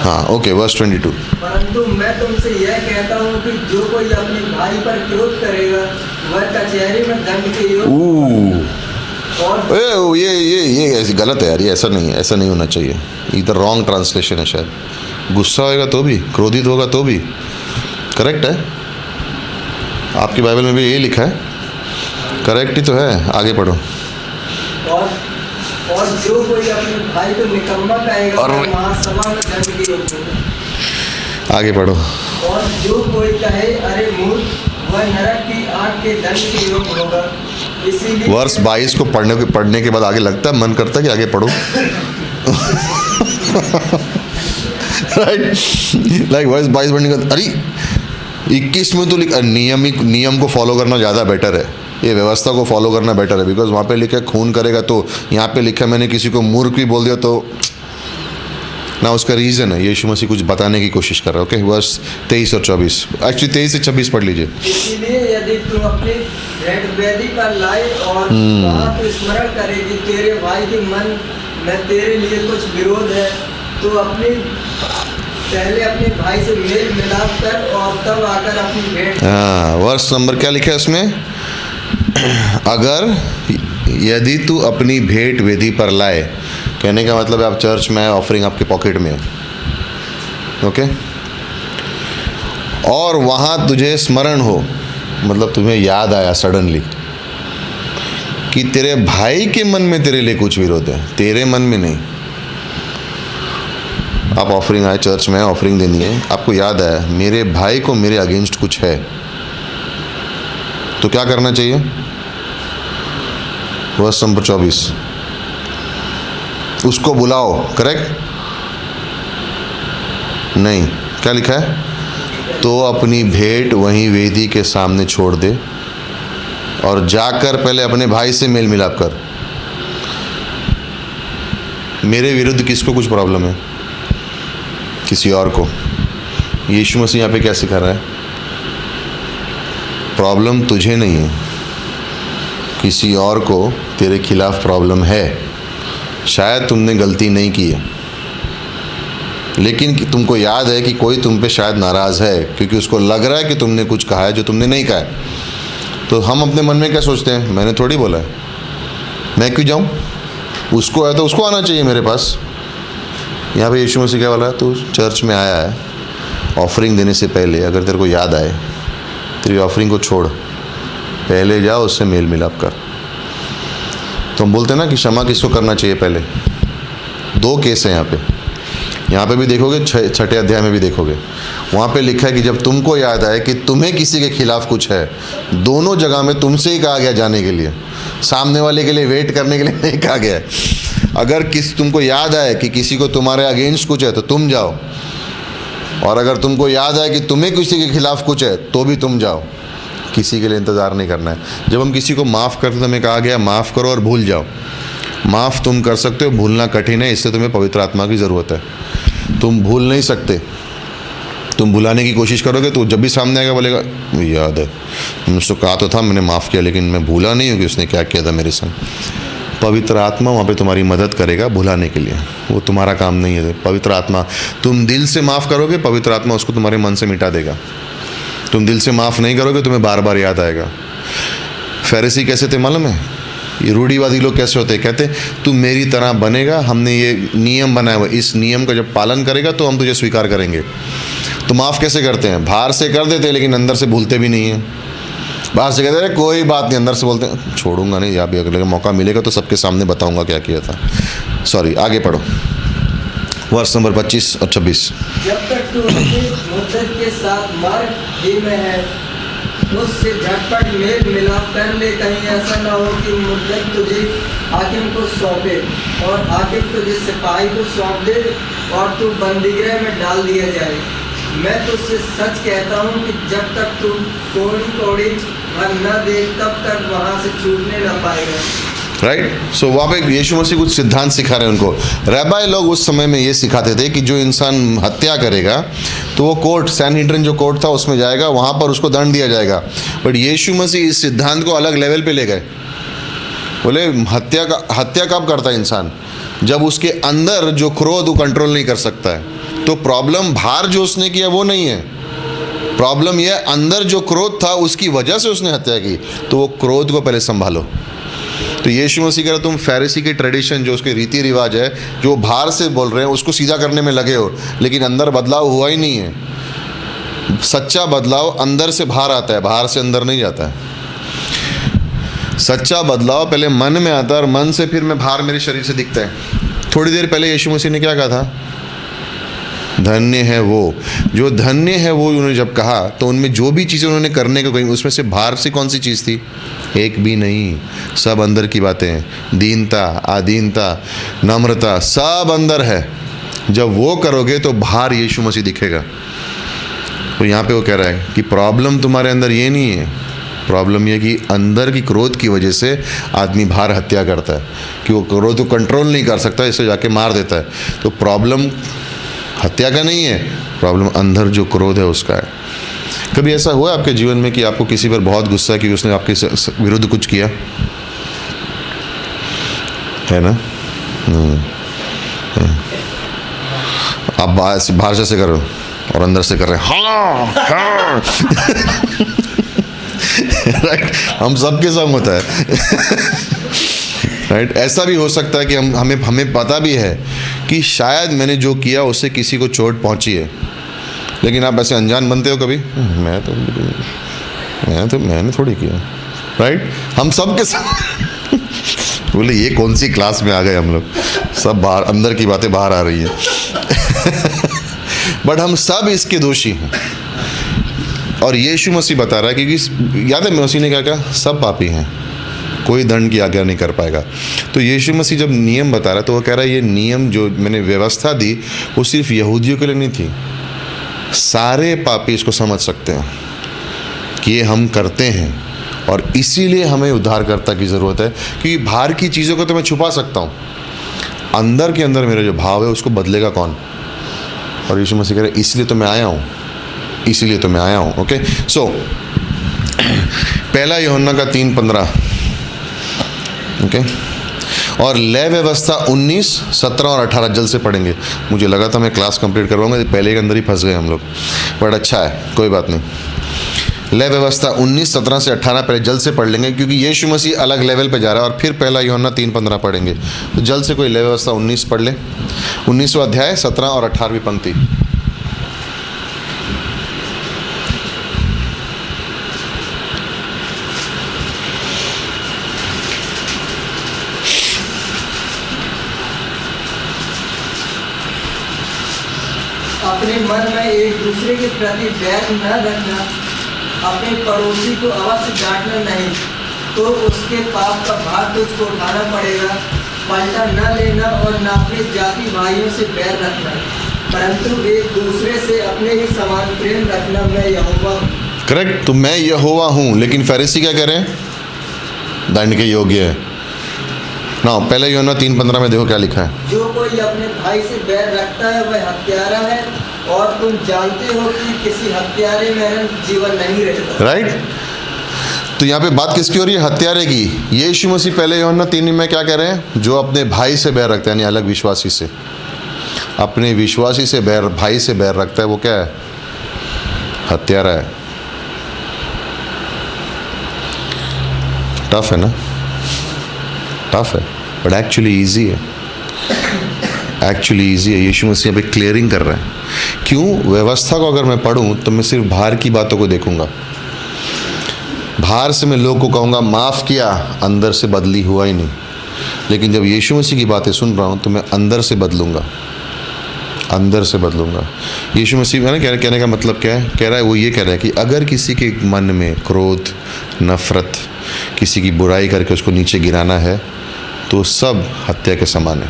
हाँ, ओके। वर्स 22। परंतु मैं तुमसे यह कहता हूँ कि जो कोई अपने भाई पर क्रोध करेगा वह कचहरी में दंड के योग्य, और ये ऐसी गलत है यार, ये ऐसा नहीं है, ऐसा नहीं होना चाहिए। इधर रॉन्ग ट्रांसलेशन है शायद। गुस्सा होएगा तो भी, क्रोधित होगा तो भी, करेक्ट है। आपकी बाइबल में भी यही लिखा है, करेक्ट ही तो है। आगे पढ़ो। और जो कोई अपने भाई को निकम्मा कहेगा वह महासभा में दंड के योग्य होगा। आगे पढ़ो। और जो कोई कहे अरे मूर्ख, वह नरक की आग के दंड के योग्य होगा। इसीलिए वर्ष 22 को पढ़ने के बाद आगे लगता है, मन करता है कि आगे पढ़ो। राइट, लाइक वर्ष 22 पढ़ने के बाद अरे 21 में तो नियम को फॉलो करना ज़्यादा बेटर है, ये व्यवस्था को फॉलो करना बेटर है। बिकॉज वहाँ पे लिखा है खून करेगा, तो यहाँ पे लिखा मैंने किसी को मूर्ख भी बोल दिया तो ना, उसका रीज़न है यीशु मसीह कुछ बताने की कोशिश कर रहा है। ओके, वर्ष 23 और 24, एक्चुअली 23 से 26 पढ़ लीजिए। इसीलिए यदि तू अपनी भेंट वेदी पर लाए और वहाँ तो स्मरण करे कि तेरे भाई के मन में तेरे लिए कुछ विरोध है, तो पहले अपने भाई से मेल मिलाप कर और तब आकर अपनी भेंट। हाँ, वर्ष नंबर क्या लिखा है उसमें? अगर यदि तू अपनी भेंट वेदी पर लाए, कहने का मतलब है आप चर्च में आए, ऑफरिंग आपके पॉकेट में है, ओके, और वहाँ तुझे स्मरण हो, मतलब तुम्हें याद आया सडनली कि तेरे भाई के मन में तेरे लिए कुछ विरोध है, तेरे मन में नहीं। आप ऑफरिंग आए, चर्च में ऑफरिंग देनी है, आपको याद आया मेरे भाई को मेरे अगेंस्ट कुछ है, तो क्या करना चाहिए? वर्ष नंबर 24, उसको बुलाओ। करेक्ट? नहीं, क्या लिखा है? तो अपनी भेंट वहीं वेदी के सामने छोड़ दे और जाकर पहले अपने भाई से मेल मिलाप कर। मेरे विरुद्ध किसको कुछ प्रॉब्लम है? किसी और को। यीशु मसीह यहाँ पे क्या सिखा रहा है? प्रॉब्लम तुझे नहीं है, किसी और को तेरे खिलाफ प्रॉब्लम है। शायद तुमने गलती नहीं की है, लेकिन तुमको याद है कि कोई तुम पे शायद नाराज़ है, क्योंकि उसको लग रहा है कि तुमने कुछ कहा है जो तुमने नहीं कहा है। तो हम अपने मन में क्या सोचते हैं? मैंने थोड़ी बोला है, मैं क्यों जाऊँ? उसको है तो उसको आना चाहिए मेरे पास। यहाँ पे यीशु मसीह क्या बोला? तू चर्च में आया है, ऑफरिंग देने से पहले अगर तेरे को याद आए, तेरी ऑफरिंग को छोड़, पहले जाओ उससे मेल मिलाप कर। तो हम बोलते हैं ना कि क्षमा किसको करना चाहिए? पहले 2 केस हैं यहाँ पे भी देखोगे, 6ठे अध्याय में भी देखोगे, वहाँ पे लिखा है कि जब तुमको याद आए कि तुम्हें किसी के खिलाफ कुछ है, दोनों जगह में तुमसे ही कहा गया जाने के लिए, सामने वाले के लिए वेट करने के लिए नहीं कहा गया है। अगर तुमको याद आए कि किसी को तुम्हारे अगेंस्ट कुछ है तो तुम जाओ, और अगर तुमको याद आए कि तुम्हें किसी के खिलाफ कुछ है तो भी तुम जाओ। किसी के लिए इंतज़ार नहीं करना है। जब हम किसी को माफ़ करते तो हमें कहा गया माफ़ करो और भूल जाओ। माफ़ तुम कर सकते हो, भूलना कठिन है, इससे तुम्हें पवित्र आत्मा की ज़रूरत है। तुम भूल नहीं सकते, तुम भुलाने की कोशिश करोगे तो जब भी सामने आएगा बोलेगा याद है, मैंने उसको कहा तो था, मैंने माफ़ किया, लेकिन मैं भूला नहीं हूँ कि उसने क्या किया था मेरे संग। पवित्र आत्मा वहाँ पे तुम्हारी मदद करेगा भुलाने के लिए, वो तुम्हारा काम नहीं है। पवित्र आत्मा, तुम दिल से माफ़ करोगे, पवित्र आत्मा उसको तुम्हारे मन से मिटा देगा। तुम दिल से माफ़ नहीं करोगे, तुम्हें बार बार याद आएगा। फरीसी कैसे थे मालूम है? ये रूढ़िवादी लोग कैसे होते हैं? कहते तू मेरी तरह बनेगा, हमने ये नियम बनाया हुआ, इस नियम का जब पालन करेगा तो हम तुझे स्वीकार करेंगे। तो माफ़ कैसे करते हैं? बाहर से कर देते हैं, लेकिन अंदर से भूलते भी नहीं हैं। बाहर से कहते हैं कोई बात नहीं, अंदर से बोलते हैं छोड़ूंगा नहीं, या भी अगले मौका मिलेगा तो सबके सामने बताऊंगा क्या किया था। सॉरी, आगे पढ़ो, वर्ष नंबर 25 और 26। जब तक तू मुद्दत के साथ मार्ग ही में है, उससे झटपट मेल मिलाप कर ले, कहीं ऐसा ना हो कि मुद्दत तुझे हाकिम को सौंपे और हाकिम तुझे सिपाही को सौंप दे और तू बंदीगृह में डाल दिया जाए। मैं तुझसे सच कहता हूँ कि जब तक तू कौड़ी भर न दे, तब तक वहाँ से छूटने न पाएगा। राइट। सो वहाँ पे यीशु मसीह कुछ सिद्धांत सिखा रहे हैं उनको। रैबाई लोग उस समय में ये सिखाते थे कि जो इंसान हत्या करेगा तो वो कोर्ट, सैनहेड्रिन जो कोर्ट था उसमें जाएगा, वहाँ पर उसको दंड दिया जाएगा। बट यीशु मसीह इस सिद्धांत को अलग लेवल पे ले गए। बोले हत्या कब करता है इंसान? जब उसके अंदर जो क्रोध वो कंट्रोल नहीं कर सकता है। तो प्रॉब्लम बाहर जो उसने किया वो नहीं है, प्रॉब्लम यह अंदर जो क्रोध था उसकी वजह से उसने हत्या की। तो वो क्रोध को पहले संभालो। तो यीशु मसीह कह रहा तुम फैरिसी की ट्रेडिशन, जो उसके रीति रिवाज है, जो बाहर से बोल रहे हैं उसको सीधा करने में लगे हो, लेकिन अंदर बदलाव हुआ ही नहीं है। सच्चा बदलाव अंदर से बाहर आता है, बाहर से अंदर नहीं जाता है। सच्चा बदलाव पहले मन में आता है और मन से फिर में बाहर मेरे शरीर से दिखता है। थोड़ी देर पहले यीशु मसीह ने क्या कहा था? धन्य है वो जो धन्य है वो उन्होंने जब कहा तो उनमें जो भी चीज़ें उन्होंने करने को कही उसमें से बाहर से कौन सी चीज़ थी? एक भी नहीं। सब अंदर की बातें हैं। दीनता, आदीनता, नम्रता, सब अंदर है। जब वो करोगे तो बाहर यीशु मसीह दिखेगा। तो यहाँ पे वो कह रहा है कि प्रॉब्लम तुम्हारे अंदर ये नहीं है, प्रॉब्लम ये कि अंदर की क्रोध की वजह से आदमी बाहर हत्या करता है कि वो क्रोध को कंट्रोल नहीं कर सकता, इसे जाके मार देता है। तो प्रॉब्लम हत्या का नहीं है, प्रॉब्लम अंदर जो क्रोध है उसका है। कभी ऐसा हुआ आपके जीवन में कि आपको किसी पर बहुत गुस्सा है कि उसने आपके विरुद्ध कुछ किया है ना? आप बाहर से कर रहे हो और अंदर से कर रहे हैं हाँ। राइट, हम सबके साथ होता है। राइट, ऐसा भी हो सकता है कि हमें पता भी है कि शायद मैंने जो किया उससे किसी को चोट पहुंची है, लेकिन आप ऐसे अनजान बनते हो कभी? मैंने थोड़ी किया। राइट, हम सब के साथ बोले ये कौन सी क्लास में आ गए हम लोग, सब बाहर अंदर की बातें बाहर आ रही हैं। बट हम सब इसके दोषी हैं और यीशु मसीह बता रहा है, क्योंकि याद है मसीह ने क्या कहा? सब पापी हैं, कोई दंड की आज्ञा नहीं कर पाएगा। तो यीशु मसीह जब नियम बता रहा है तो वो कह रहा है ये नियम जो मैंने व्यवस्था दी वो सिर्फ यहूदियों के लिए नहीं थी, सारे पापी इसको समझ सकते हैं कि ये हम करते हैं और इसीलिए हमें उद्धारकर्ता की ज़रूरत है। क्योंकि बाहर की चीज़ों को तो मैं छुपा सकता हूँ, अंदर के अंदर मेरा जो भाव है उसको बदलेगा कौन? और यीशु मसीह कह रहे इसलिए तो मैं आया हूँ, इसीलिए तो मैं आया हूँ। ओके, सो पहला यूहन्ना का 3:15। ओके, और लय व्यवस्था 19, 17 और 18 जल्द से पढ़ेंगे। मुझे लगा था मैं क्लास कंप्लीट करवाऊंगा, पहले के अंदर ही फंस गए हम लोग, बट अच्छा है, कोई बात नहीं। लय व्यवस्था 19, 17 से 18 पहले जल्द से पढ़ लेंगे, क्योंकि यीशु मसीह अलग लेवल पे जा रहा है। और फिर पहला यूहन्ना 3:15 पढ़ेंगे। तो जल्द से कोई लय व्यवस्था 19 पढ़ ले, 19वां अध्याय 17 और 18वीं पंक्ति। अपने मन में एक दूसरे के प्रति बैर न रखना, अपने पड़ोसी को अवश्य डांटना नहीं, तो उसके पाप का भार तुझको उठाना पड़ेगा। पलटा न लेना और न अपने जाति भाइयों से बैर रखना, परंतु एक दूसरे से अपने ही समान प्रेम रखना। मैं यहोवा हूँ। करेक्ट, तो मैं यहोवा हूँ। लेकिन फरीसी क्या कह रहे हैं? दंड के योग्य है ना। पहले यूहन्ना 3:15 में देखो क्या लिखा है। जो कोई अपने भाई से बैर रखता है वह हत्यारा है, और तुम जानते हो कि किसी हत्यारे में जीवन नहीं रहता। राइट, तो यहाँ पे बात किसकी हो रही है? हत्यारे की। यीशु मसीह पहले यूहन्ना 3 में क्या कह रहे हैं? जो अपने भाई से बैर रखता है, यानी अलग विश्वासी से, अपने विश्वासी से बैर, भाई से बैर रखता है, वो क्या है? हत्यारा है। टफ है ना? टफ है, बट एक्चुअली ईजी है। एक्चुअली ईजी है। यीशु मसीह यहाँ पे क्लियरिंग कर रहे हैं। क्यों? व्यवस्था को अगर मैं पढ़ूं तो मैं सिर्फ बाहर की बातों को देखूंगा, बाहर से मैं लोग को कहूँगा माफ़ किया, अंदर से बदली हुआ ही नहीं। लेकिन जब यीशु मसीह की बातें सुन रहा हूँ तो मैं अंदर से बदलूँगा, अंदर से बदलूँगा। यीशु मसीह ने कहने का मतलब क्या है? कह रहा है, वो ये कह रहा है कि अगर किसी के मन में क्रोध, नफरत, किसी की बुराई करके उसको नीचे गिराना है तो सब हत्या के समान है,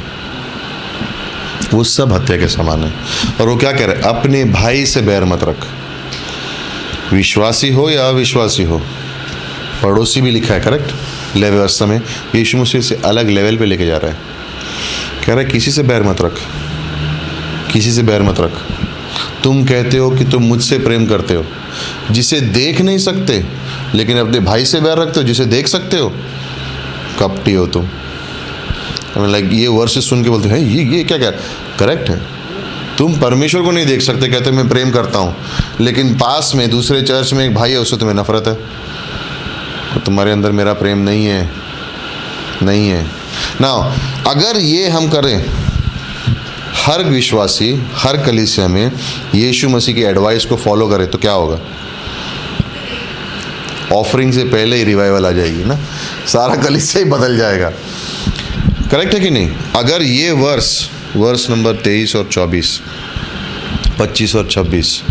वो सब हत्या के समान है। और वो क्या कह रहा है? अपने भाई से बैर मत रख, विश्वासी हो या अविश्वासी हो, पड़ोसी भी लिखा है, करेक्ट? लेवल व्यवस्था में यीशु मसीह से अलग लेवल पे लेके जा रहा है। कह रहा है किसी से बैर मत रख, किसी से बैर मत रख। तुम कहते हो कि तुम मुझसे प्रेम करते हो, जिसे देख नहीं सकते, लेकिन अपने भाई से बैर रखते हो जिसे देख सकते हो। कपटी हो तुम। लाइक ये वर्सेस सुन के बोलते हैं ये क्या करेक्ट है। तुम परमेश्वर को नहीं देख सकते, कहते मैं प्रेम करता हूँ, लेकिन पास में दूसरे चर्च में एक भाई है, उससे तुम्हें नफरत है, तो तुम्हारे अंदर मेरा प्रेम नहीं है, नहीं है ना। अगर ये हम करें, हर विश्वासी हर कलीसिया में यीशु मसीह की एडवाइस को फॉलो करे, तो क्या होगा? ऑफरिंग से पहले ही रिवाइवल आ जाएगी ना, सारा कलीसिया ही बदल जाएगा। करेक्ट है कि नहीं? अगर ये वर्स नंबर 23 और 24, 25 और 26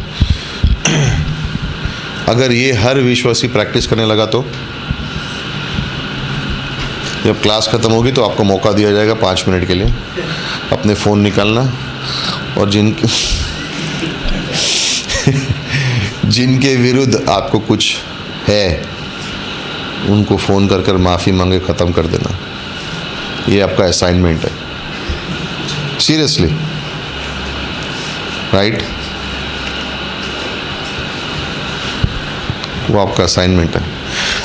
अगर ये हर विश्वासी प्रैक्टिस करने लगा, तो जब क्लास ख़त्म होगी तो आपको मौका दिया जाएगा 5 मिनट के लिए अपने फ़ोन निकालना, और जिनके विरुद्ध आपको कुछ है उनको फ़ोन कर माफ़ी मांगे ख़त्म कर देना। ये आपका असाइनमेंट है, सीरियसली, राइट? वो आपका असाइनमेंट है।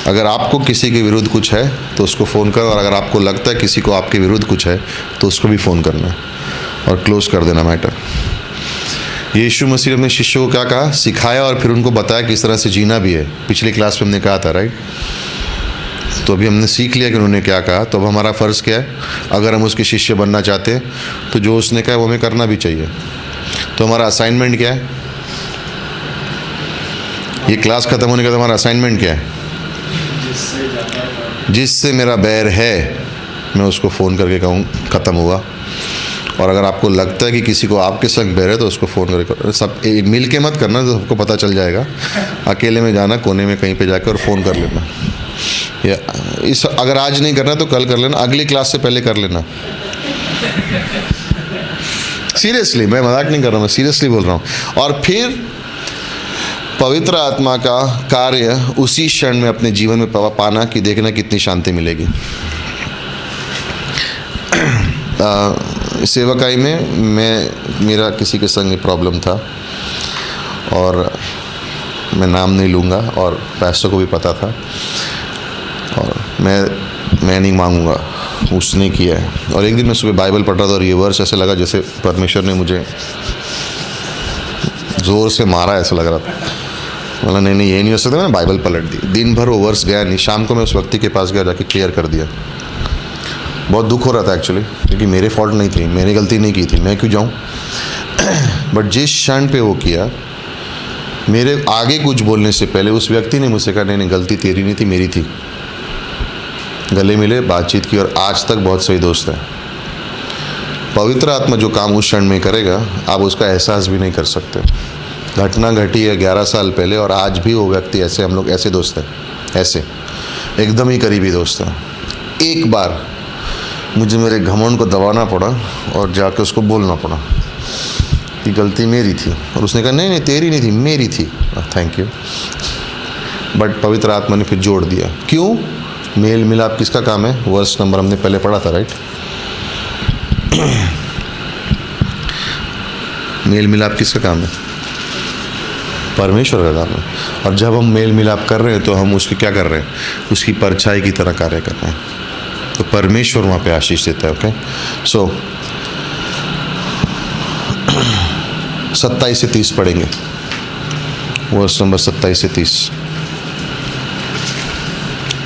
अगर आपको किसी के विरुद्ध कुछ है तो उसको फ़ोन करो, और अगर आपको लगता है किसी को आपके विरुद्ध कुछ है तो उसको भी फ़ोन करना है और क्लोज़ कर देना मैटर। यीशु मसीह ने अपने शिष्यों को क्या कहा? सिखाया और फिर उनको बताया किस तरह से जीना भी है। पिछली क्लास में हमने कहा था, राइट? तो अभी हमने सीख लिया कि उन्होंने क्या कहा। तो अब हमारा फ़र्ज़ क्या है? अगर हम उसके शिष्य बनना चाहते हैं तो जो उसने कहा वो हमें करना भी चाहिए। तो हमारा असाइनमेंट क्या है? ये क्लास ख़त्म होने के बाद हमारा असाइनमेंट क्या है? जिससे मेरा बैर है मैं उसको फ़ोन करके कहूँ ख़त्म हुआ। और अगर आपको लगता है कि किसी को आपके संग बैर है तो उसको फ़ोन करके, सब मिल के मत करना, तो सबको पता चल जाएगा। अकेले में जाना कोने में कहीं पे जाकर और फ़ोन कर लेना। या इस अगर आज नहीं करना तो कल कर लेना, अगली क्लास से पहले कर लेना। सीरियसली, मैं मजाक नहीं कर रहा, मैं सीरियसली बोल रहा हूँ। और फिर पवित्र आत्मा का कार्य उसी क्षण में अपने जीवन में पाना कि देखना कितनी शांति मिलेगी। सेवकाई में मेरा किसी के संग प्रॉब्लम था, और मैं नाम नहीं लूँगा, और पैसों को भी पता था, और मैं नहीं मांगूंगा, उसने किया है। और एक दिन मैं सुबह बाइबल पढ़ रहा था और ये वर्स ऐसे लगा जैसे परमेश्वर ने मुझे ज़ोर से मारा, ऐसा लग रहा था। बोला नहीं ये नहीं हो सकता। मैंने बाइबल पलट दी। दिन भर वो वर्स गया नहीं। शाम को मैं उस व्यक्ति के पास गया, जाके क्लियर कर दिया। बहुत दुख हो रहा था एक्चुअली, क्योंकि मेरे फॉल्ट नहीं थी, मैंने गलती नहीं की थी, मैं क्यों जाऊँ। बट जिस क्षण पे वो किया, मेरे आगे कुछ बोलने से पहले उस व्यक्ति ने मुझसे कहा नहीं गलती तेरी नहीं थी, मेरी थी। गले मिले, बातचीत की, और आज तक बहुत सही दोस्त हैं। पवित्र आत्मा जो काम उस क्षण में करेगा, आप उसका एहसास भी नहीं कर सकते। घटना घटी है 11 साल पहले, और आज भी वो व्यक्ति ऐसे, हम लोग ऐसे दोस्त हैं, ऐसे एकदम ही करीबी दोस्त हैं। एक बार मुझे मेरे घमंड को दबाना पड़ा और जाके उसको बोलना पड़ा कि गलती मेरी थी, और उसने कहा नहीं तेरी नहीं थी, मेरी थी। Thank you. बट पवित्र आत्मा ने फिर जोड़ दिया। क्यों? मेल मिलाप किसका काम है? वर्स नंबर हमने पहले पढ़ा था, राइट? मेल मिलाप किसका काम है? परमेश्वर का काम है। और जब हम मेल मिलाप कर रहे हैं तो हम उसकी क्या कर रहे हैं? उसकी परछाई की तरह कार्य कर रहे हैं। तो परमेश्वर वहाँ पे आशीष देता है। ओके, सो 27 से 30 पढ़ेंगे, वर्स नंबर 27 से 30,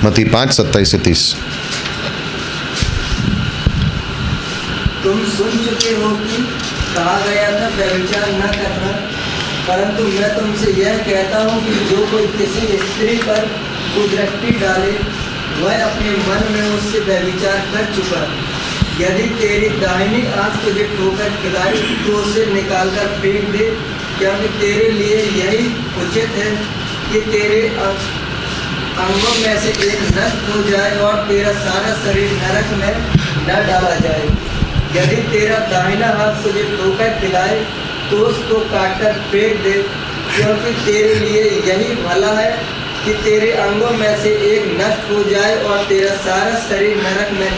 मत्ती 5, 27 से 30। तुम सुन चुके हो कि कहा गया था व्यभिचार न करना, परंतु मैं तुमसे यह कहता हूँ कि जो कोई किसी स्त्री पर कुदृष्टि डाले वह अपने मन में उससे व्यभिचार कर चुका। यदि तेरी दाहिनी आंख तुझे ठोकर खिलाई तो उसे निकालकर फेंक दे, क्योंकि तेरे लिए यही उचित है कि तेरे अंगों में से एक नष्ट हो जाए और तेरा सारा शरीर नरक में न डाला जाए। यदि तेरा दाहिना हाथ तुझे ठोकर खिलाए तो उसको काटकर फेंक दे, क्योंकि तेरे लिए यही भला है कि तेरे अंगों में से एक नष्ट हो जाए और तेरा सारा शरीर नरक में न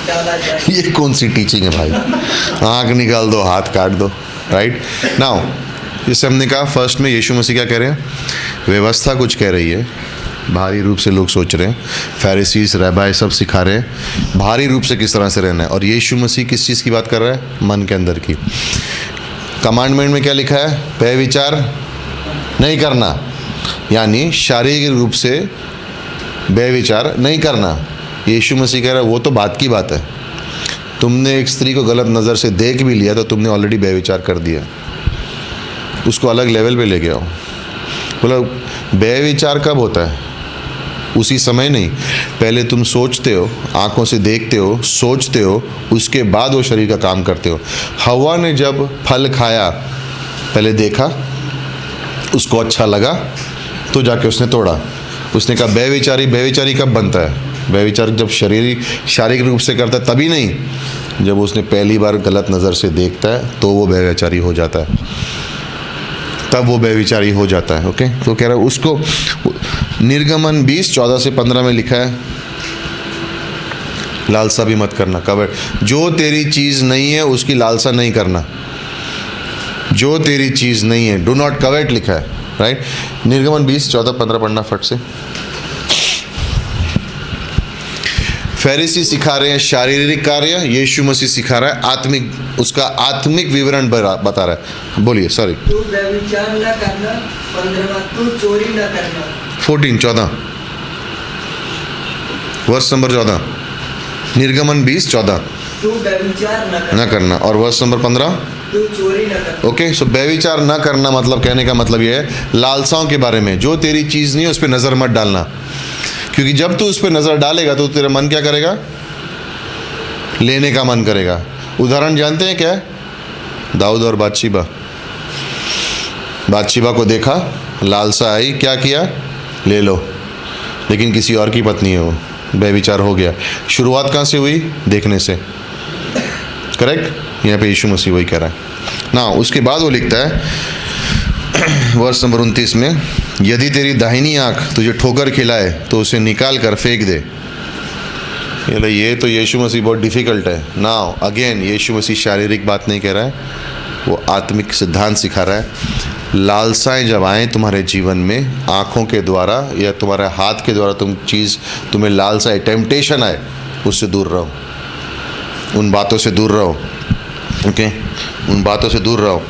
डाला जाए। ये कौन सी टीचिंग है भाई? आँख निकाल दो, हाथ काट दो, राइट? नाउ जैसे हमने कहा फर्स्ट में यीशु मसीह क्या कह रहे हैं? व्यवस्था कुछ कह रही है, भारी रूप से लोग सोच रहे हैं, फैरिसीज रैबाई सब सिखा रहे हैं भारी रूप से किस तरह से रहना है, और यीशु मसीह किस चीज़ की बात कर रहा है? मन के अंदर की। कमांडमेंट में क्या लिखा है? व्यभिचार नहीं करना, यानी शारीरिक रूप से व्यभिचार नहीं करना। यीशु मसीह कह रहा है वो तो बात की बात है, तुमने एक स्त्री को गलत नज़र से देख भी लिया तो तुमने ऑलरेडी व्यभिचार कर दिया, उसको अलग लेवल पे ले गया हो। बोला व्यभिचार कब होता है? उसी समय नहीं, पहले तुम सोचते हो, आंखों से देखते हो, सोचते हो, उसके बाद वो शरीर का काम करते हो। हवा ने जब फल खाया, पहले देखा, उसको अच्छा लगा, तो जाके उसने तोड़ा। उसने कहा व्यभिचारी कब बनता है? व्यभिचार जब शारीरिक रूप से करता है तभी नहीं, जब उसने पहली बार गलत नज़र से देखता है तो वो व्यभिचारी हो जाता है, तब वो व्यभिचारी हो जाता है। ओके, तो कह रहा है उसको निर्गमन 20:14 से 15 में लिखा है लालसा भी मत करना, कवट। जो तेरी चीज़ नहीं है उसकी लालसा नहीं करना, जो तेरी चीज़ नहीं है, डू नॉट कवेट लिखा है, राइट? निर्गमन 20:14-15 पढ़ना फट से। फरीसी सिखा रहे हैं शारीरिक कार्य, यीशु मसीह सिखा रहा है आत्मिक, उसका आत्मिक विवरण बता रहा है। बोलिए, सॉरी। तू व्यभिचार न करना, 15वां तू चोरी न करना। 14 वर्ष नंबर 14, निर्गमन 20:14 तू व्यभिचार न करना, और वर्ष नंबर 15 तू चोरी न करना। ओके, सो व्यभिचार न करना मतलब, कहने का मतलब ये है लालसाओं के बारे में। जो तेरी चीज़ नहीं है उस पर नज़र मत डालना, क्योंकि जब तू उस पर नज़र डालेगा तो तेरा मन क्या करेगा? लेने का मन करेगा। उदाहरण जानते हैं क्या है? दाऊद और बादशीबा को देखा, लालसा आई, क्या किया? ले लो, लेकिन किसी और की पत्नी है वो, व्यभिचार हो गया। शुरुआत कहाँ से हुई? देखने से, करेक्ट? यहाँ पे यीशु मसीह वही कह रहा है ना। उसके बाद वो लिखता है वर्ष नंबर 29 में, यदि तेरी दाहिनी आँख तुझे ठोकर खिलाए तो उसे निकाल कर फेंक दे। ये तो यीशु मसीह बहुत डिफ़िकल्ट है ना। अगेन यीशु मसीह शारीरिक बात नहीं कह रहा है, वो आत्मिक सिद्धांत सिखा रहा है। लालसाएं जब आएँ तुम्हारे जीवन में, आँखों के द्वारा या तुम्हारे हाथ के द्वारा तुम्हें लालसा आए, टेम्पटेशन आए, उससे दूर रहो, उन बातों से दूर रहो। ओके, उन बातों से दूर रहो।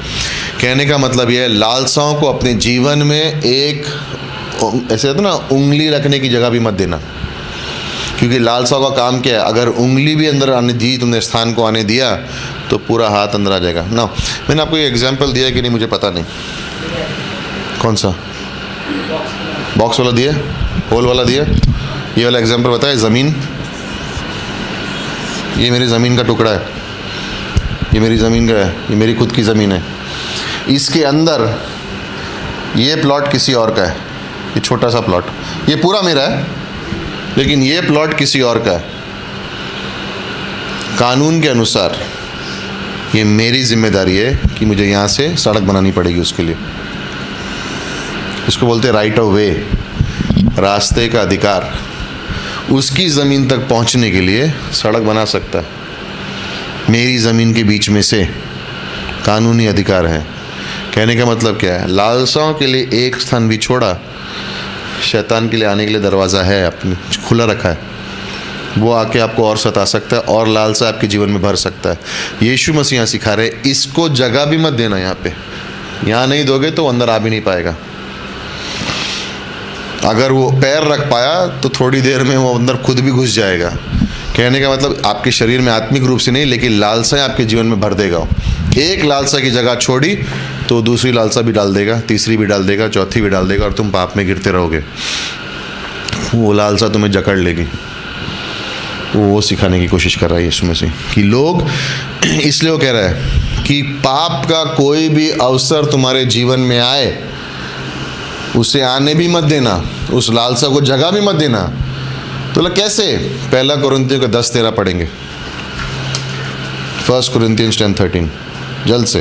कहने का मतलब यह है लालसाओं को अपने जीवन में एक ऐसे होता ना, उंगली रखने की जगह भी मत देना, क्योंकि लालसाओं का काम क्या है? अगर उंगली भी अंदर आने दी, तुमने स्थान को आने दिया, तो पूरा हाथ अंदर आ जाएगा ना। मैंने आपको ये एग्जाम्पल दिया कि नहीं मुझे पता नहीं, कौन सा बॉक्स वाला दिया, होल वाला दिया, ये वाला एग्जाम्पल बताया। ज़मीन, ये मेरी ज़मीन का टुकड़ा है, ये मेरी ज़मीन का है, ये मेरी खुद की ज़मीन है। इसके अंदर ये प्लॉट किसी और का है, ये छोटा सा प्लॉट, ये पूरा मेरा है, लेकिन ये प्लॉट किसी और का है। कानून के अनुसार ये मेरी जिम्मेदारी है कि मुझे यहाँ से सड़क बनानी पड़ेगी उसके लिए। इसको बोलते हैं राइट ऑफ वे, रास्ते का अधिकार। उसकी ज़मीन तक पहुँचने के लिए सड़क बना सकता है। मेरी ज़मीन के बीच में से कानूनी अधिकार है। कहने का मतलब क्या है? लालसाओं के लिए एक स्थान भी छोड़ा, शैतान के लिए आने के लिए दरवाज़ा है, अपने खुला रखा है। वो आके आपको और सता सकता है और लालसा आपके जीवन में भर सकता है। यीशु मसीह यहाँ सिखा रहे, इसको जगह भी मत देना। यहाँ पे, यहाँ नहीं दोगे तो अंदर आ भी नहीं पाएगा। अगर वो पैर रख पाया तो थोड़ी देर में वो अंदर खुद भी घुस जाएगा। कहने का मतलब आपके शरीर में आत्मिक रूप से नहीं, लेकिन लालसाएं आपके जीवन में भर देगा। एक लालसा की जगह छोड़ी तो दूसरी लालसा भी डाल देगा, तीसरी भी डाल देगा, चौथी भी डाल देगा, और तुम पाप में गिरते रहोगे। वो लालसा तुम्हें जकड़ लेगी। वो सिखाने की कोशिश कर रहा है यीशु मसीह कि लोग, इसलिए वो कह रहा है कि पाप का कोई भी अवसर तुम्हारे जीवन में आए, उसे आने भी मत देना, उस लालसा को जगह भी मत देना। तो कैसे? 1 कुरिन्थियों का 10-13 पढ़ेंगे। 1 Corinthians 10:13, जल्द से।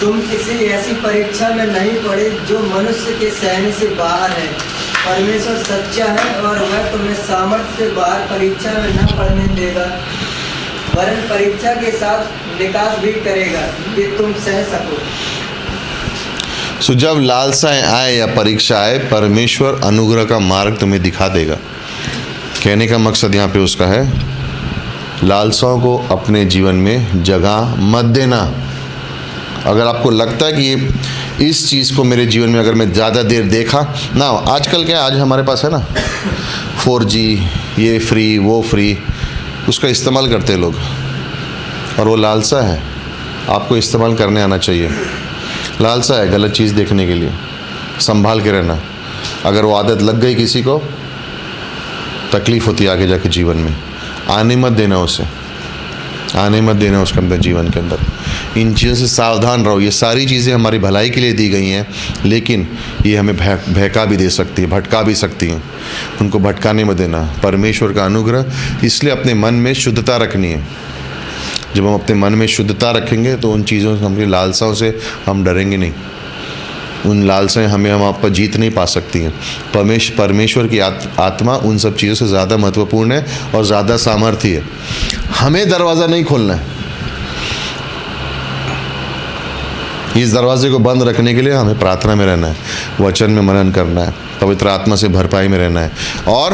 तू तुम किसी ऐसी परीक्षा में नहीं पड़े जो मनुष्य के सहने से बाहर है। परमेश्वर सच्चा है और वह तुम्हें सामर्थ्य से बाहर परीक्षा में न पड़ने देगा, वरन परीक्षा के साथ निकास भी करेगा कि तुम सह सको। सो जब लालसाएं आए या परीक्षा आए, परमेश्वर अनुग्रह का मार्ग तुम्हें दिखा देगा। कहने का मकसद यहाँ पे उसका है, लालसाओं को अपने जीवन में जगह मत देना। अगर आपको लगता है कि ये इस चीज़ को मेरे जीवन में अगर मैं ज़्यादा देर देखा ना, आजकल क्या आज हमारे पास है ना 4G, ये फ्री वो फ्री, उसका इस्तेमाल करते हैं लोग, और वो लालसा है। आपको इस्तेमाल करने आना चाहिए। लालसा है गलत चीज़ देखने के लिए, संभाल के रहना। अगर वो आदत लग गई किसी को, तकलीफ़ होती है आगे जाके जीवन में। आने मत देना उसे, आने मत देना उसके अंदर, जीवन के अंदर। इन चीज़ों से सावधान रहो। ये सारी चीज़ें हमारी भलाई के लिए दी गई हैं, लेकिन ये हमें बहका भी दे सकती है, भटका भी सकती हैं। उनको भटकाने मत देना। परमेश्वर का अनुग्रह, इसलिए अपने मन में शुद्धता रखनी है। जब हम अपने मन में शुद्धता रखेंगे तो उन चीज़ों से, हमारी लालसाओं से हम डरेंगे नहीं। उन लालसाएं हम आप पर जीत नहीं पा सकती हैं। परमेश्वर की आत्मा उन सब चीज़ों से ज़्यादा महत्वपूर्ण है और ज़्यादा सामर्थ्य है। हमें दरवाज़ा नहीं खोलना है। इस दरवाजे को बंद रखने के लिए हमें प्रार्थना में रहना है, वचन में मनन करना है, पवित्र आत्मा से भरपाई में रहना है, और